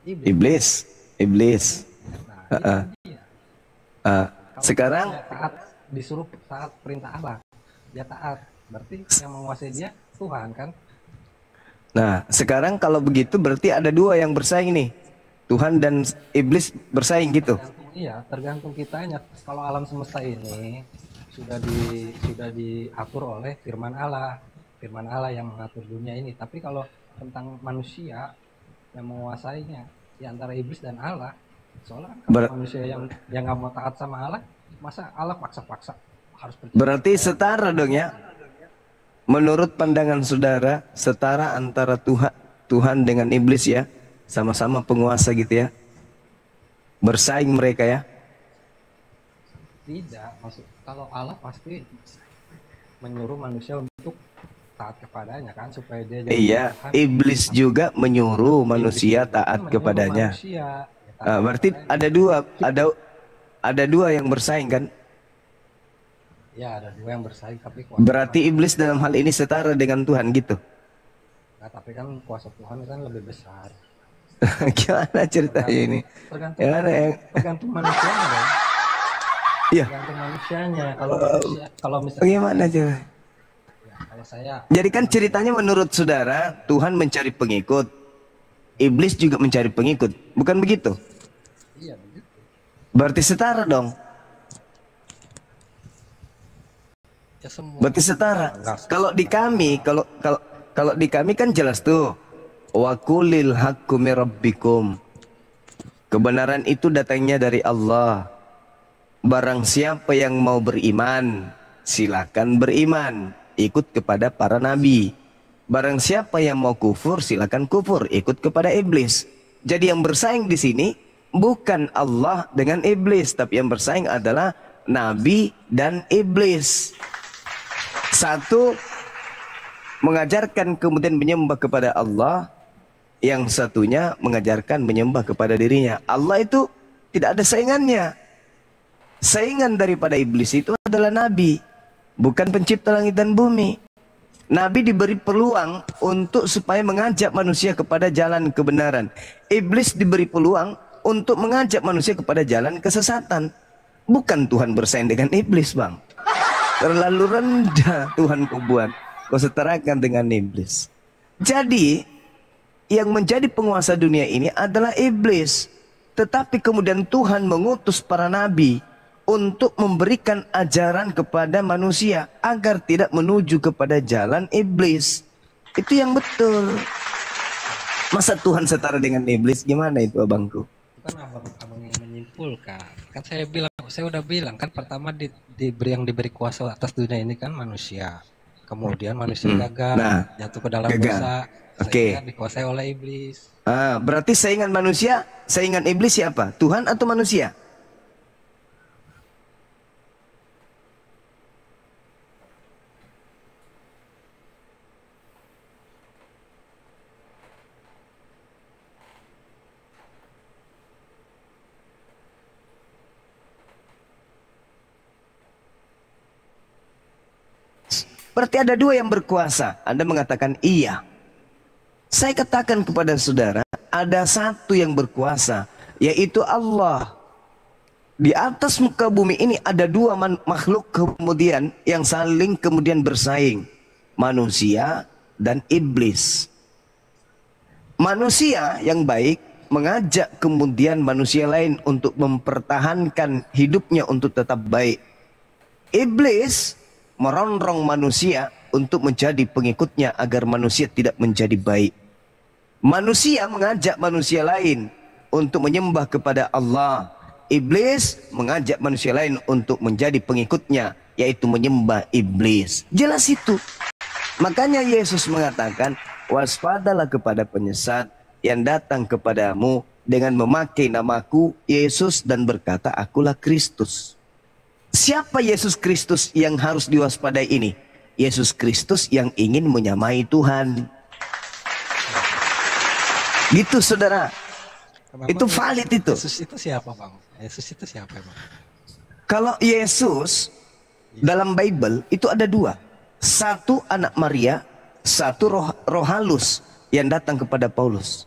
A: Iblis.
G: iblis.
A: Nah,
G: Heeh.
A: itu dia.
G: Ah,
A: Kalau
G: sekarang
A: dia taat, disuruh taat perintah Allah, dia taat. Berarti yang menguasai dia Tuhan kan?
G: Nah, sekarang kalau begitu berarti ada dua yang bersaing nih. Tuhan dan iblis bersaing gitu.
A: Tergantung kitanya. Kalau alam semesta ini sudah diatur oleh firman Allah. Firman Allah yang mengatur dunia ini. Tapi kalau tentang manusia yang menguasainya di antara iblis dan Allah, soalnya kan kalau manusia yang nggak mau taat sama Allah, masa Allah paksa-paksa harus percaya.
G: Berarti setara dong ya. Menurut pandangan saudara, setara antara Tuhan dengan iblis ya. Sama-sama penguasa gitu ya. Bersaing mereka ya.
A: Tidak, maksud kalau Allah pasti menyuruh manusia untuk taat kepadanya kan supaya dia jadi
G: Iya,
A: Tuhan.
G: iblis juga menyuruh manusia
A: Iblis
G: taat
A: menyuruh
G: kepadanya.
A: manusia, ya, taat
G: Ah, berarti
A: kepadanya.
G: ada dua yang bersaing kan?
A: Ya ada dua yang bersaing tapi
G: Berarti iblis dalam hal ini setara dengan Tuhan gitu.
A: Nah, tapi kan kuasa Tuhan kan lebih besar.
G: Gimana ceritanya ini?
A: Tergantung manusianya dong.
G: Iya.
A: Tergantung manusianya. Kalau misalnya
G: Bagaimana coba?
A: ya, kalau saya
G: Jadi kan ceritanya menurut saudara, Tuhan mencari pengikut, iblis juga mencari pengikut, bukan begitu?
A: iya begitu.
G: Berarti setara dong.
A: Ya semua.
G: Berarti setara. Kalau di kami, kalau di kami kan jelas tuh. Wa qulil haqqu mir rabbikum. Kebenaran itu datangnya dari Allah. Barang siapa yang mau beriman, silakan beriman, ikut kepada para nabi. Barang siapa yang mau kufur, silakan kufur, ikut kepada iblis. Jadi yang bersaing di sini bukan Allah dengan iblis, tapi yang bersaing adalah nabi dan iblis. Satu mengajarkan kemudian menyembah kepada Allah, yang satunya mengajarkan menyembah kepada dirinya. Allah itu tidak ada saingannya. Saingan daripada iblis itu adalah nabi, bukan pencipta langit dan bumi. Nabi diberi peluang untuk supaya mengajak manusia kepada jalan kebenaran. Iblis diberi peluang untuk mengajak manusia kepada jalan kesesatan. Bukan Tuhan bersaing dengan iblis, Bang. Terlalu rendah Tuhan kau buat. Kau setarakan dengan iblis. Jadi yang menjadi penguasa dunia ini adalah iblis. Tetapi kemudian Tuhan mengutus para nabi untuk memberikan ajaran kepada manusia agar tidak menuju kepada jalan iblis. Itu yang betul. Masa Tuhan setara dengan iblis? Gimana itu abangku?
A: Kan abang yang menyimpulkan. Kan saya udah bilang kan pertama yang diberi kuasa atas dunia ini kan manusia. Kemudian manusia gagal, jatuh ke dalam dosa, sehingga dikuasai oleh iblis.
G: Berarti saingan manusia, saingan iblis siapa? Tuhan atau manusia? Berarti ada dua yang berkuasa. Anda mengatakan iya. Saya katakan kepada saudara, ada satu yang berkuasa, yaitu Allah. Di atas muka bumi ini ada dua makhluk kemudian yang saling kemudian bersaing. Manusia dan iblis. Manusia yang baik mengajak kemudian manusia lain untuk mempertahankan hidupnya untuk tetap baik. Iblis merongrong manusia untuk menjadi pengikutnya agar manusia tidak menjadi baik. Manusia mengajak manusia lain untuk menyembah kepada Allah. Iblis mengajak manusia lain untuk menjadi pengikutnya, yaitu menyembah iblis. Jelas itu. Makanya Yesus mengatakan, waspadalah kepada penyesat yang datang kepadamu dengan memakai namaku Yesus dan berkata, akulah Kristus. Siapa Yesus Kristus yang harus diwaspadai ini? Yesus Kristus yang ingin menyamai Tuhan. Gitu saudara. Itu valid itu.
H: Yesus itu siapa bang? Yesus itu siapa bang?
G: Kalau Yesus dalam Bible itu ada dua. Satu anak Maria, satu roh halus yang datang kepada Paulus.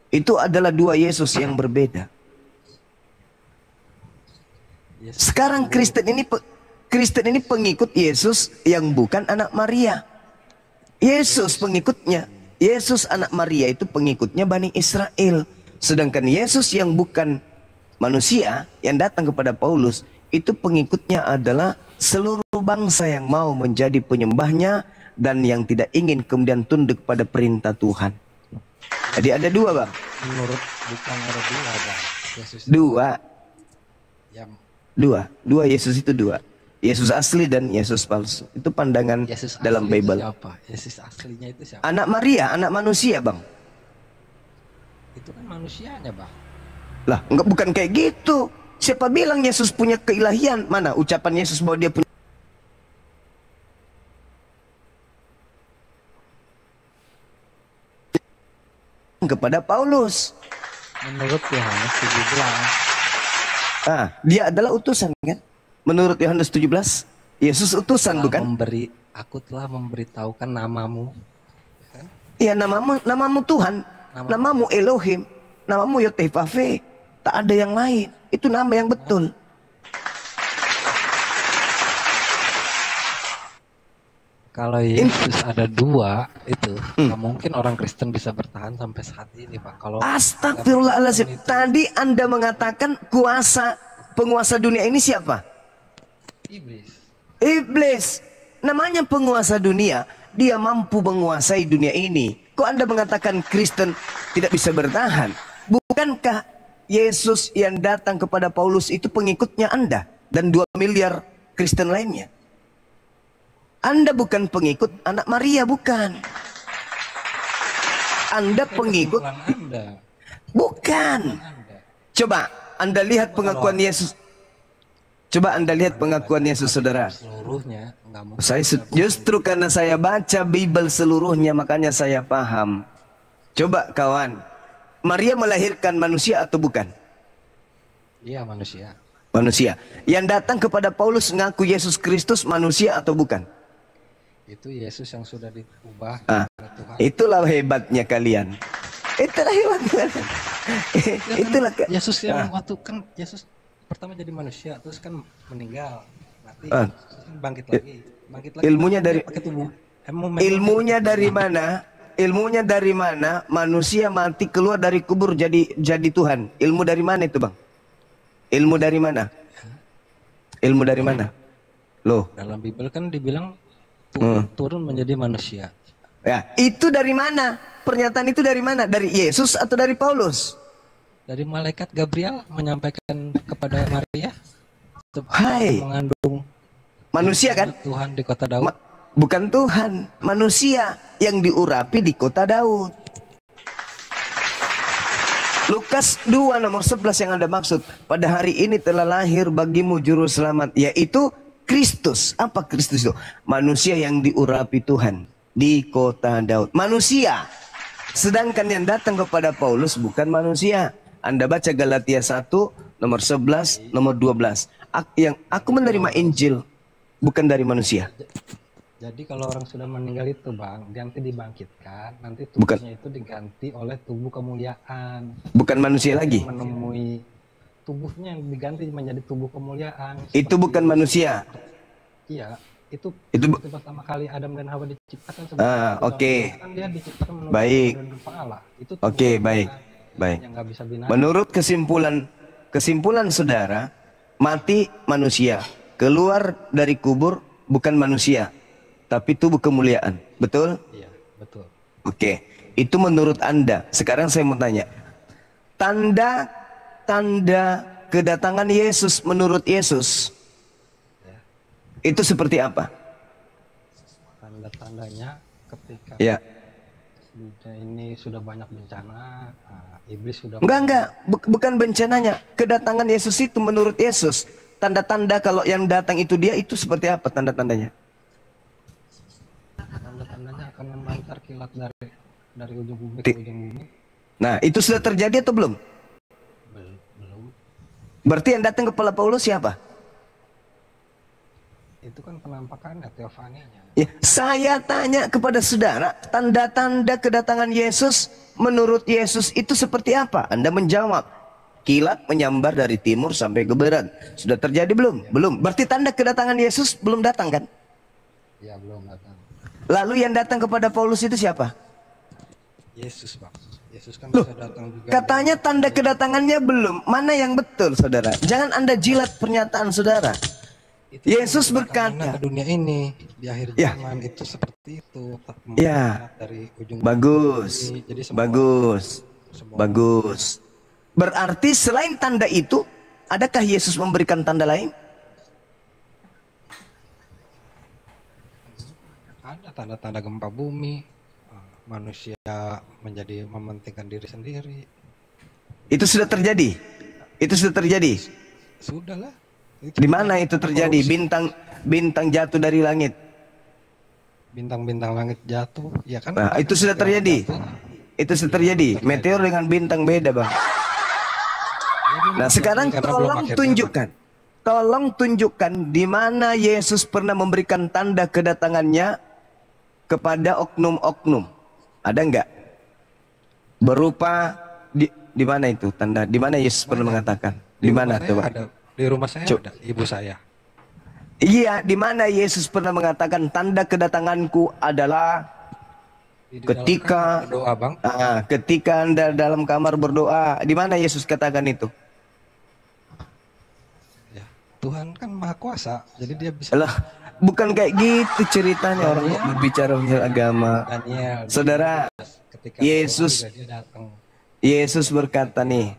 G: Itu adalah dua Yesus yang berbeda. Sekarang Kristen ini pengikut Yesus yang bukan anak Maria. Yesus pengikutnya, Yesus anak Maria itu pengikutnya Bani Israel. Sedangkan Yesus yang bukan manusia yang datang kepada Paulus itu pengikutnya adalah seluruh bangsa yang mau menjadi penyembahnya dan yang tidak ingin kemudian tunduk pada perintah Tuhan. Jadi ada dua bang.
H: Menurut bukan ada dua bang. Yesus
G: Dua.
H: yang
G: Dua Yesus itu dua. Yesus asli dan Yesus palsu. Itu pandangan
H: Yesus
G: dalam
H: asli itu
G: Bible.
H: siapa? Yesus aslinya itu siapa?
G: Anak Maria, anak manusia bang.
H: Itu kan manusianya bang.
G: Lah, enggak, bukan kayak gitu. Siapa bilang Yesus punya keilahian? Mana ucapan Yesus bahwa dia punya kepada Paulus?
H: Menurut Yohanes 17.
G: Dia adalah utusan kan? Menurut Yohanes 17, Yesus utusan bukan?
H: Aku telah memberitahukan namamu.
G: Iya, namamu Tuhan, namamu Elohim, namamu Yotevave. Tak ada yang lain. Itu nama yang betul.
H: Kalau Yesus ada dua itu, nggak mungkin orang Kristen bisa bertahan sampai saat ini pak. Kalau
G: Astagfirullahaladzim. Tadi Anda mengatakan penguasa dunia ini siapa? Iblis. Namanya penguasa dunia. Dia mampu menguasai dunia ini. Kok Anda mengatakan Kristen tidak bisa bertahan? Bukankah Yesus yang datang kepada Paulus itu pengikutnya Anda dan 2 miliar Kristen lainnya? Anda bukan pengikut anak Maria, bukan. Anda pengikut
H: Anda.
G: Bukan. Coba Anda lihat pengakuan Yesus. Coba Anda lihat pengakuan Yesus, saudara.
H: Seluruhnya nggak mungkin.
G: Saya justru karena saya baca Bible seluruhnya makanya saya paham. Coba kawan, Maria melahirkan manusia atau bukan?
H: Iya manusia.
G: Manusia. Yang datang kepada Paulus ngaku Yesus Kristus manusia atau bukan?
H: Itu Yesus yang sudah diubah oleh Tuhan.
G: Itulah hebatnya kalian. Itulah hebatnya. Itulah
H: Yesus yang waktu kan Yesus pertama jadi manusia terus kan meninggal mati terus bangkit lagi
G: ilmunya dari
H: pakai tubuh.
G: Ilmunya dari mana? Ilmunya dari mana? Manusia mati keluar dari kubur jadi Tuhan. Ilmu dari mana itu bang? Ilmu dari mana? Ilmu dari mana? Loh,
H: dalam Bible kan dibilang turun menjadi manusia.
G: Ya, itu dari mana? Pernyataan itu dari mana? Dari Yesus atau dari Paulus?
H: Dari malaikat Gabriel menyampaikan kepada Maria.
G: Hai,
H: mengandung
G: manusia kan?
H: Tuhan di kota Daud.
G: Bukan Tuhan, manusia yang diurapi di kota Daud. Lukas 2 nomor 11 yang Anda maksud. Pada hari ini telah lahir bagimu juru selamat, yaitu Kristus. Apa Kristus itu? Manusia yang diurapi Tuhan di kota Daud. Manusia. Sedangkan yang datang kepada Paulus bukan manusia. Anda baca Galatia 1 nomor 11 nomor 12. Aku menerima Injil bukan dari manusia.
H: Jadi kalau orang sudah meninggal itu bang, nanti dibangkitkan, nanti tubuhnya itu diganti oleh tubuh kemuliaan.
G: Bukan manusia lagi.
H: Menemui tubuhnya yang diganti menjadi tubuh kemuliaan.
G: Itu bukan manusia.
H: Iya, itu pertama kali Adam dan Hawa diciptakan.
G: Oke.
H: Kan dia diciptakan menurut
G: baik.
H: Allah. Itu
G: Oke, baik. Baik.
H: Yang nggak bisa binatang.
G: Menurut kesimpulan saudara, mati manusia, keluar dari kubur bukan manusia, tapi tubuh kemuliaan. Betul?
H: Iya, betul.
G: Oke, itu menurut Anda. Sekarang saya mau tanya, tanda kedatangan Yesus menurut Yesus itu seperti apa?
H: Tanda-tandanya ketika dunia ini sudah banyak bencana, iblis sudah
G: bukan bencananya. Kedatangan Yesus itu menurut Yesus, tanda-tanda kalau yang datang itu dia, itu seperti apa tanda-tandanya?
H: Tanda-tandanya akan memancar kilat dari ujung bumi ke ujung bumi.
G: Nah, itu sudah terjadi atau belum? Berarti yang datang kepada Paulus siapa?
H: Itu kan penampakannya, teofaninya.
G: Ya, saya tanya kepada saudara, tanda-tanda kedatangan Yesus menurut Yesus itu seperti apa? Anda menjawab, kilat menyambar dari timur sampai ke barat. Sudah terjadi belum? Belum. Berarti tanda kedatangan Yesus belum datang kan?
H: Ya, belum datang.
G: Lalu yang datang kepada Paulus itu siapa?
H: Yesus, Bang. Yesus kan
G: Loh,
H: bisa datang juga.
G: katanya tanda kedatangannya belum. Mana yang betul, saudara? Jangan Anda jilat pernyataan saudara.
H: Itu
G: Yesus
H: kan
G: berkata,
H: ke dunia ini di akhir
G: Ya.
H: zaman itu seperti itu.
G: Ya.
H: Dari ujung
G: Bagus.
H: ini. Jadi semua,
G: Bagus.
H: semua
G: Bagus. Berarti selain tanda itu, adakah Yesus memberikan tanda lain?
H: ada tanda-tanda gempa bumi, manusia menjadi mementingkan diri sendiri.
G: Itu sudah terjadi. Itu sudah terjadi.
H: Sudahlah.
G: Di mana itu terjadi? Bintang jatuh dari langit.
H: Bintang-bintang langit jatuh, ya kan?
G: Nah, itu sudah terjadi. Itu sudah terjadi. Meteor dengan bintang beda, Bang. Nah, sekarang tolong tunjukkan di mana Yesus pernah memberikan tanda kedatangannya kepada oknum-oknum. Ada enggak? Berupa di mana itu tanda? Di mana Yesus pernah mengatakan? Di mana coba?
H: Ada. Di rumah saya ada ibu saya.
G: Iya, di mana Yesus pernah mengatakan tanda kedatanganku adalah ketika
H: berdoa, Bang.
G: Ketika Anda dalam kamar berdoa. Di mana Yesus katakan itu?
H: Ya, Tuhan kan Maha Kuasa, jadi dia bisa.
G: Lah, bukan kayak gitu ceritanya orang berbicara tentang agama.
H: Daniel,
G: Saudara,
H: ketika
G: Yesus
H: dia datang.
G: Yesus berkata nih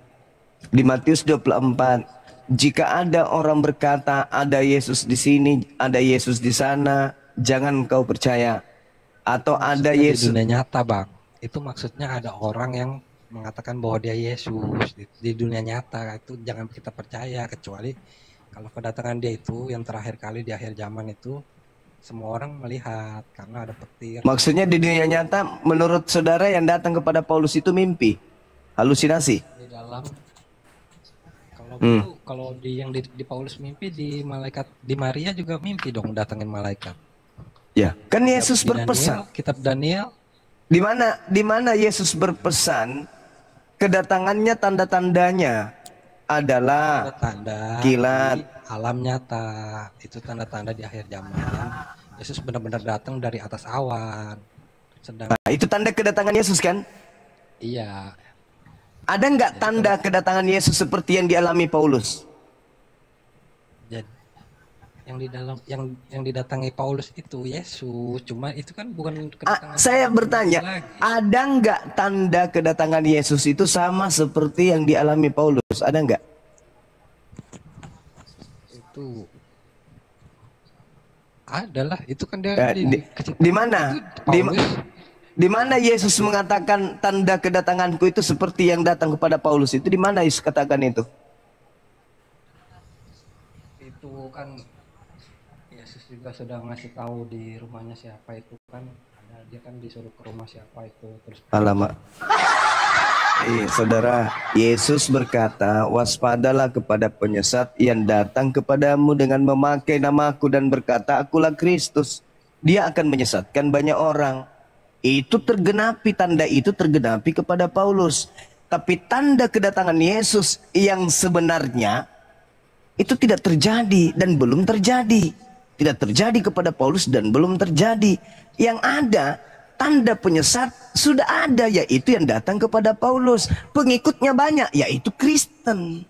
G: di Matius 24, jika ada orang berkata ada Yesus di sini, ada Yesus di sana, jangan kau percaya. Atau ada Yesus
H: di dunia nyata, Bang. Itu maksudnya ada orang yang mengatakan bahwa dia Yesus di dunia nyata. Itu jangan kita percaya, kecuali kalau kedatangan dia itu yang terakhir kali di akhir zaman itu semua orang melihat karena ada petir.
G: Maksudnya di dunia nyata menurut saudara yang datang kepada Paulus itu mimpi, halusinasi.
H: Di dalam kalau yang di Paulus mimpi, di malaikat di Maria juga mimpi dong datangin malaikat.
G: Ya, kan Yesus berpesan.
H: Kitab Daniel.
G: Di mana Yesus berpesan kedatangannya tanda-tandanya adalah
H: tanda
G: kilat,
H: alam nyata. Itu tanda-tanda di akhir zaman. Yesus benar-benar datang dari atas awan.
G: Nah, itu tanda kedatangan Yesus kan?
H: Iya.
G: Ada nggak tanda kedatangan Yesus seperti yang dialami Paulus?
H: Jadi, yang didatangi Paulus itu Yesus, cuma itu kan bukan kedatangan.
G: Saya bertanya, ada nggak tanda kedatangan Yesus itu sama seperti yang dialami Paulus? Ada nggak?
H: Itu adalah itu kan dia
G: di mana? Di mana Yesus mengatakan tanda kedatanganku itu seperti yang datang kepada Paulus itu? Di mana Yesus katakan itu?
H: Itu kan Yesus juga sudah ngasih tahu di rumahnya siapa itu kan. Dia kan disuruh ke rumah siapa itu terus.
G: Alamak. Saudara, Yesus berkata, waspadalah kepada penyesat yang datang kepadamu dengan memakai namaku dan berkata, akulah Kristus. Dia akan menyesatkan banyak orang. Itu tergenapi, tanda itu tergenapi kepada Paulus. Tapi tanda kedatangan Yesus yang sebenarnya itu tidak terjadi dan belum terjadi. Tidak terjadi kepada Paulus dan belum terjadi. Yang ada tanda penyesat sudah ada, yaitu yang datang kepada Paulus. Pengikutnya banyak, yaitu Kristen.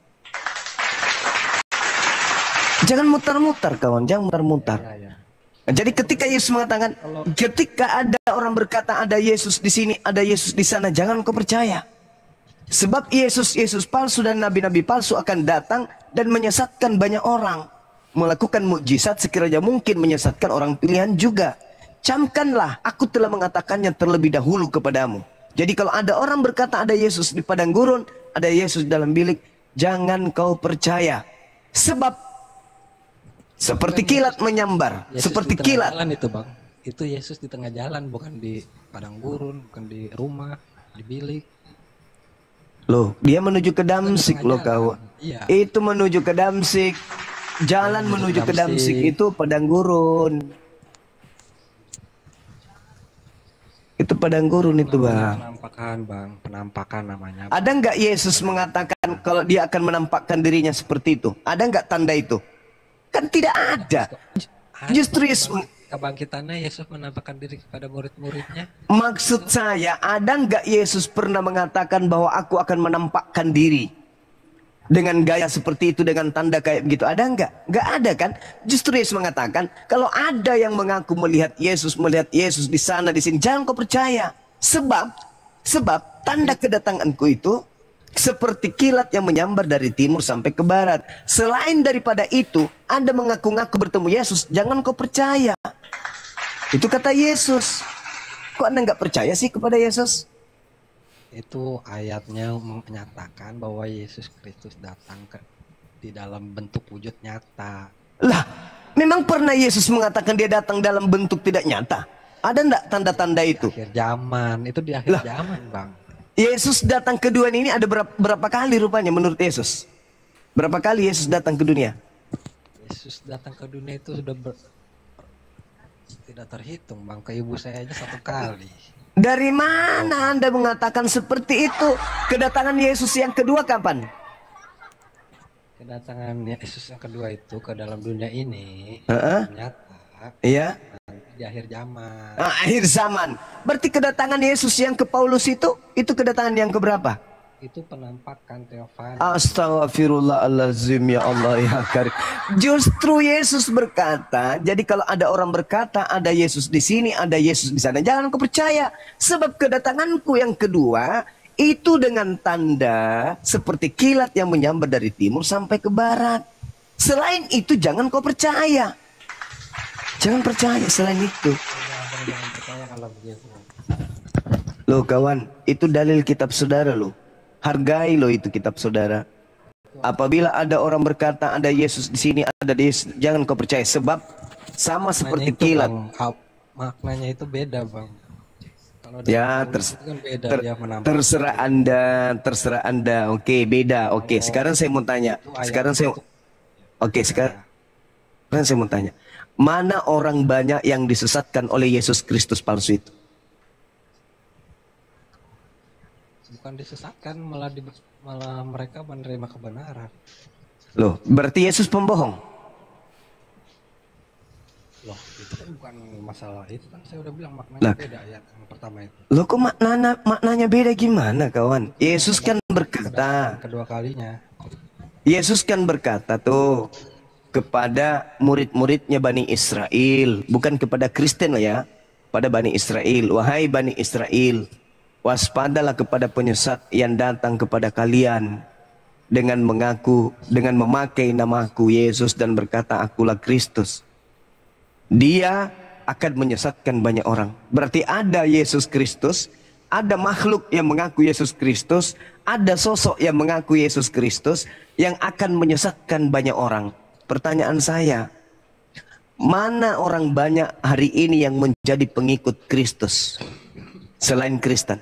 G: Jangan mutar-mutar kawan, jangan mutar-mutar. Jadi ketika Yesus mengatakan, ketika ada orang berkata ada Yesus di sini, ada Yesus di sana, jangan kau percaya. Sebab Yesus palsu dan nabi-nabi palsu akan datang dan menyesatkan banyak orang. Melakukan mukjizat sekiranya mungkin menyesatkan orang pilihan juga. Camkanlah, aku telah mengatakannya terlebih dahulu kepadamu. Jadi kalau ada orang berkata ada Yesus di padang gurun, ada Yesus dalam bilik, jangan kau percaya. Sebab seperti kilat menyambar,
H: Yesus
G: seperti
H: di tengah
G: kilat.
H: Jalan itu, Bang. Itu Yesus di tengah jalan, bukan di padang gurun, bukan di rumah, di bilik.
G: Loh, dia menuju ke Damsik loh kawan.
H: Iya.
G: Itu menuju ke Damsik. Jalan menuju ke Damsik itu padang gurun. Itu padang gurun itu, Bang.
H: Penampakan, Bang. Penampakan namanya.
G: Ada nggak Yesus mengatakan kalau dia akan menampakkan dirinya seperti itu? Ada nggak tanda itu? Kan tidak ada. Justru Yesus,
H: kebangkitannya Yesus menampakkan diri kepada murid-muridnya.
G: maksud saya, ada nggak Yesus pernah mengatakan bahwa aku akan menampakkan diri dengan gaya seperti itu, dengan tanda kayak begitu? Ada nggak? Nggak ada kan? Justru Yesus mengatakan, kalau ada yang mengaku melihat Yesus di sana di sini, jangan kau percaya. Sebab tanda kedatanganku itu seperti kilat yang menyambar dari timur sampai ke barat. Selain daripada itu, Anda mengaku-ngaku bertemu Yesus, jangan kau percaya. Itu kata Yesus. Kok Anda nggak percaya sih kepada Yesus?
H: Itu ayatnya menyatakan bahwa Yesus Kristus datang di dalam bentuk wujud nyata.
G: Lah, memang pernah Yesus mengatakan dia datang dalam bentuk tidak nyata? Ada enggak tanda-tanda itu?
H: Akhir zaman, itu di akhir
G: Lah,
H: zaman, Bang.
G: Yesus datang ke dunia ini ada berapa kali rupanya menurut Yesus? Berapa kali Yesus datang ke dunia?
H: Yesus datang ke dunia itu sudah tidak terhitung, Bang. Ke ibu saya aja 1 kali.
G: Dari mana Anda mengatakan seperti itu? Kedatangan Yesus yang kedua kapan?
H: Kedatangan Yesus yang kedua itu ke dalam dunia ini ternyata
G: Iya.
H: di akhir zaman.
G: Nah, akhir zaman. Berarti kedatangan Yesus yang ke Paulus itu kedatangan yang keberapa?
H: Itu penampakan teofani.
G: Astaghfirullahaladzim, ya Allah ya Karim. Justru Yesus berkata, jadi kalau ada orang berkata ada Yesus di sini, ada Yesus di sana, jangan kau percaya. Sebab kedatanganku yang kedua itu dengan tanda seperti kilat yang menyambar dari timur sampai ke barat. Selain itu jangan kau percaya. Jangan percaya selain itu.
H: Jangan percaya kalau begitu.
G: Loh kawan, itu dalil kitab saudara loh. Hargai loh itu kitab saudara. Apabila ada orang berkata ada Yesus di sini, ada Yesus, jangan kau percaya. Sebab sama seperti kilat.
H: Bang, maknanya itu beda, Bang. Kalau
G: Ya,
H: kan beda, dia menampakkan.
G: terserah Anda. Oke, beda. Oke, sekarang saya mau tanya. Sekarang saya mau tanya. Mana orang banyak yang disesatkan oleh Yesus Kristus palsu itu?
H: Bukan disesatkan, malah mereka menerima kebenaran.
G: Loh, berarti Yesus pembohong?
H: Loh, itu kan bukan masalah itu, kan saya udah bilang maknanya beda ayat yang pertama itu.
G: Loh, kok maknanya beda gimana kawan? Yesus kan berkata,
H: Kedua kalinya.
G: Yesus kan berkata tuh kepada murid-muridnya Bani Israel, bukan kepada Kristen ya, pada Bani Israel. Wahai Bani Israel, waspadalah kepada penyesat yang datang kepada kalian dengan memakai namaku Yesus dan berkata akulah Kristus. Dia akan menyesatkan banyak orang. Berarti ada Yesus Kristus, ada makhluk yang mengaku Yesus Kristus, ada sosok yang mengaku Yesus Kristus yang akan menyesatkan banyak orang. Pertanyaan saya, mana orang banyak hari ini yang menjadi pengikut Kristus selain Kristen?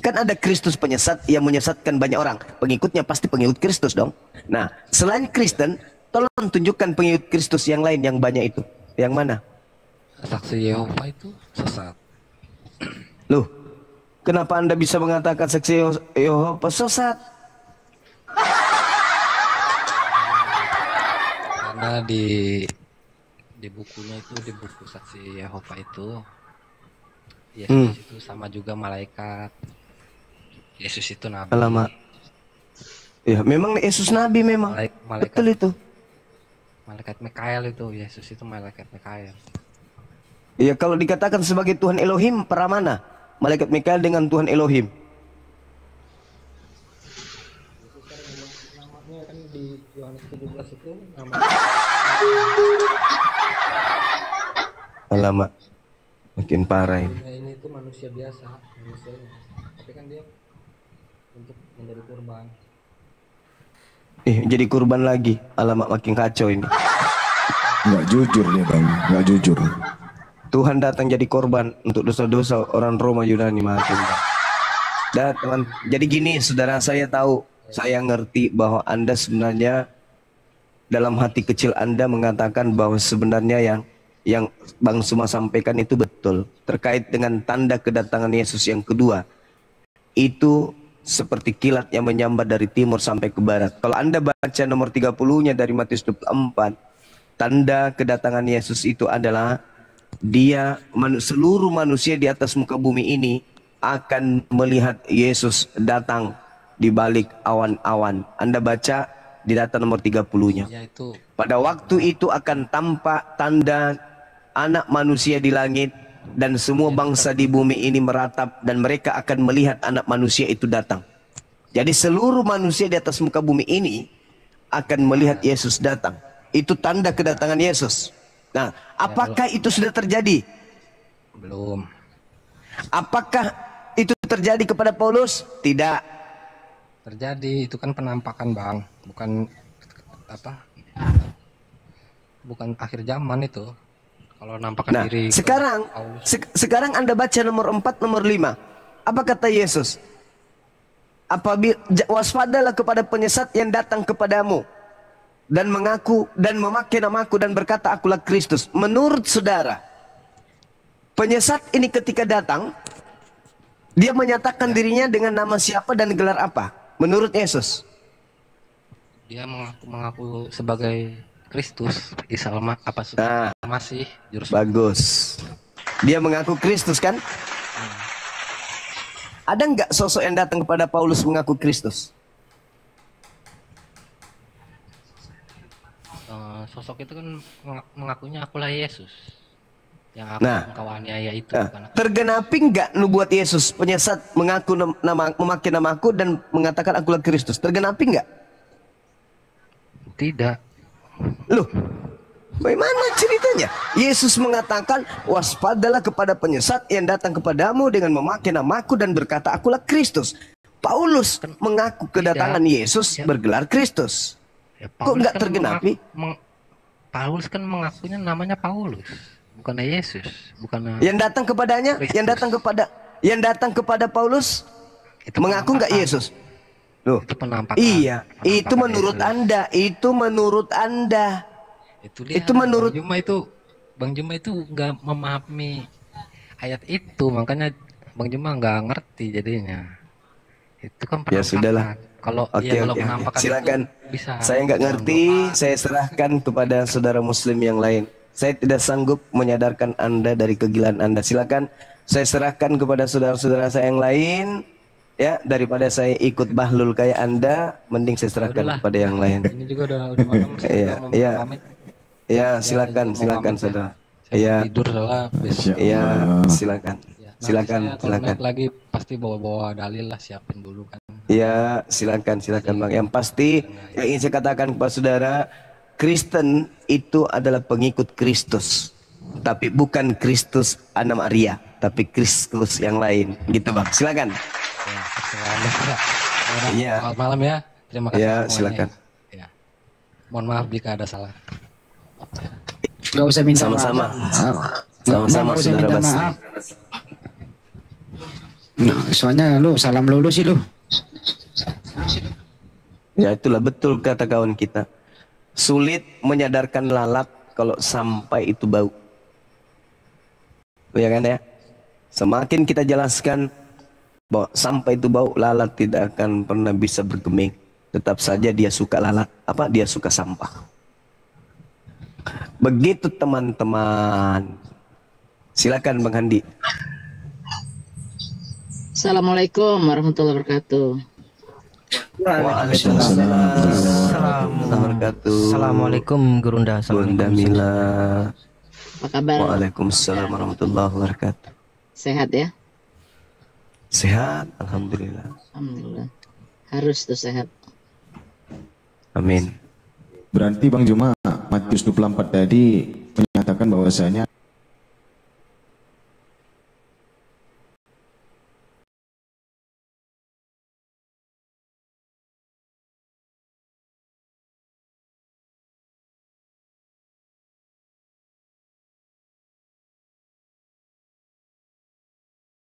G: Kan ada Kristus penyesat yang menyesatkan banyak orang. Pengikutnya pasti pengikut Kristus dong. Nah, selain Kristen, tolong tunjukkan pengikut Kristus yang lain yang banyak itu. Yang mana?
H: Saksi Yehova itu sesat.
G: Loh, kenapa Anda bisa mengatakan saksi Yehova sesat?
H: Karena di bukunya itu, di buku saksi Yehova itu, Yesus itu sama juga malaikat. Yesus itu nabi.
G: Alamak. Ya, memang Yesus nabi memang.
H: Malaikat,
G: betul itu.
H: Malaikat Mikael itu, Yesus itu malaikat Mikael.
G: Ya, kalau dikatakan sebagai Tuhan Elohim, para mana? Malaikat Mikael dengan Tuhan Elohim.
H: Namanya kan di Yohanes 17 itu nama.
G: Alamak. Makin parah ini.
H: Ini itu manusia biasa, manusianya. Tapi kan dia untuk menjadi kurban.
G: Jadi kurban lagi. Alamak, makin kacau ini.
I: Nggak jujur nih bang, nggak jujur.
G: Tuhan datang jadi korban untuk dosa-dosa orang Roma Yunani, maafin bang. Dan teman, jadi gini saudara, saya tahu, saya ngerti bahwa Anda sebenarnya dalam hati kecil Anda mengatakan bahwa sebenarnya yang Bang Suma sampaikan itu betul terkait dengan tanda kedatangan Yesus yang kedua. Itu seperti kilat yang menyambar dari timur sampai ke barat. Kalau Anda baca nomor 30-nya dari Matius 24, tanda kedatangan Yesus itu adalah dia, seluruh manusia di atas muka bumi ini akan melihat Yesus datang di balik awan-awan. Anda baca di data nomor 30-nya.
H: Yaitu
G: Pada waktu itu akan tampak tanda anak manusia di langit, dan semua bangsa di bumi ini meratap, dan mereka akan melihat anak manusia itu datang. Jadi seluruh manusia di atas muka bumi ini akan melihat Yesus datang. Itu tanda kedatangan Yesus. Nah, apakah itu sudah terjadi?
H: belum.
G: Apakah itu terjadi kepada Paulus? Tidak.
H: Terjadi, itu kan penampakan Bang, bukan apa? Bukan akhir zaman itu. Kalau nampakkan
G: Nah,
H: diri
G: sekarang sekarang Anda baca nomor 4, nomor 5. Apa kata Yesus? Waspadalah kepada penyesat yang datang kepadamu dan mengaku dan memakai namaku dan berkata akulah Kristus. Menurut saudara, penyesat ini ketika datang, dia menyatakan dirinya dengan nama siapa dan gelar apa? Menurut Yesus,
H: dia mengaku sebagai Kristus, Isa apa
G: Nah,
H: masih juru
G: bagus. Dia mengaku Kristus kan? Ada nggak sosok yang datang kepada Paulus mengaku Kristus?
H: sosok itu kan mengakunya akulah Yesus. Yang aku engkau aniaya itu.
G: Tergenapi nggak nubuat Yesus? Penyesat mengaku memakai namaku dan mengatakan akulah Kristus. Tergenapi nggak?
H: Tidak.
G: Loh, bagaimana ceritanya? Yesus mengatakan, waspadalah kepada penyesat yang datang kepadamu dengan memakai namaku dan berkata akulah Kristus. Paulus mengaku kedatangan Yesus bergelar Kristus. Kok nggak tergenapi?
H: Paulus kan mengakunya namanya Paulus, bukan Yesus, bukan.
G: Yang datang kepadanya,
H: Kristus.
G: yang datang kepada Paulus itu mengaku nggak Yesus? Loh,
H: itu penampakan.
G: Iya, itu menurut Yesus. Anda, itu menurut Anda.
H: Itu menurut Bang Juma itu nggak memahami ayat itu, makanya Bang Juma nggak ngerti jadinya. Itu kan penampakan.
G: Ya sudahlah.
H: Kalau penampakan
G: silakan.
H: Bisa.
G: Saya nggak ngerti, saya serahkan kepada saudara Muslim yang lain. Saya tidak sanggup menyadarkan Anda dari kegilaan Anda. Silakan, saya serahkan kepada saudara-saudara saya yang lain. Ya, daripada saya ikut bahlul kayak Anda, mending saya serahkan kepada yang lain.
H: Ini juga udah malam.
G: Iya, silakan saudara. Iya.
H: Tidur salah besok.
G: Iya, silakan. Silakan.
H: Lagi pasti bawa dalil lah, siapin dulu kan.
G: Iya, silakan Bang. Yang pasti yang ingin saya katakan kepada saudara, Kristen itu adalah pengikut Kristus, tapi bukan Kristus Anna Maria, tapi Kristus yang lain, gitu Bang. Silakan.
H: Iya. Selamat malam ya. Terima kasih.
G: Ya, silakan.
H: Ya. Mohon maaf jika ada salah.
C: Gak usah minta
G: sama-sama.
C: Sama-sama saudara Basti. Nah, soalnya lu salam lulu sih lu.
G: Ya itulah betul kata kawan kita. Sulit menyadarkan lalat kalau sampai itu bau. Ya kan ya? Semakin kita jelaskan bahwa sampai itu bau, lalat tidak akan pernah bisa bergeming. Tetap saja dia suka lalat. Dia suka sampah. Begitu teman-teman. Silakan Bang Handi.
J: Assalamualaikum warahmatullahi wabarakatuh.
K: Assalamualaikum Gurunda.
G: Bunda Mila.
J: Apa kabar?
G: Waalaikumsalam warahmatullahi wabarakatuh.
J: Sehat ya?
G: Sehat, alhamdulillah.
J: Alhamdulillah. Harus tuh sehat.
G: Amin.
I: Berarti Bang Juma, Matius 24 tadi menyatakan bahwasanya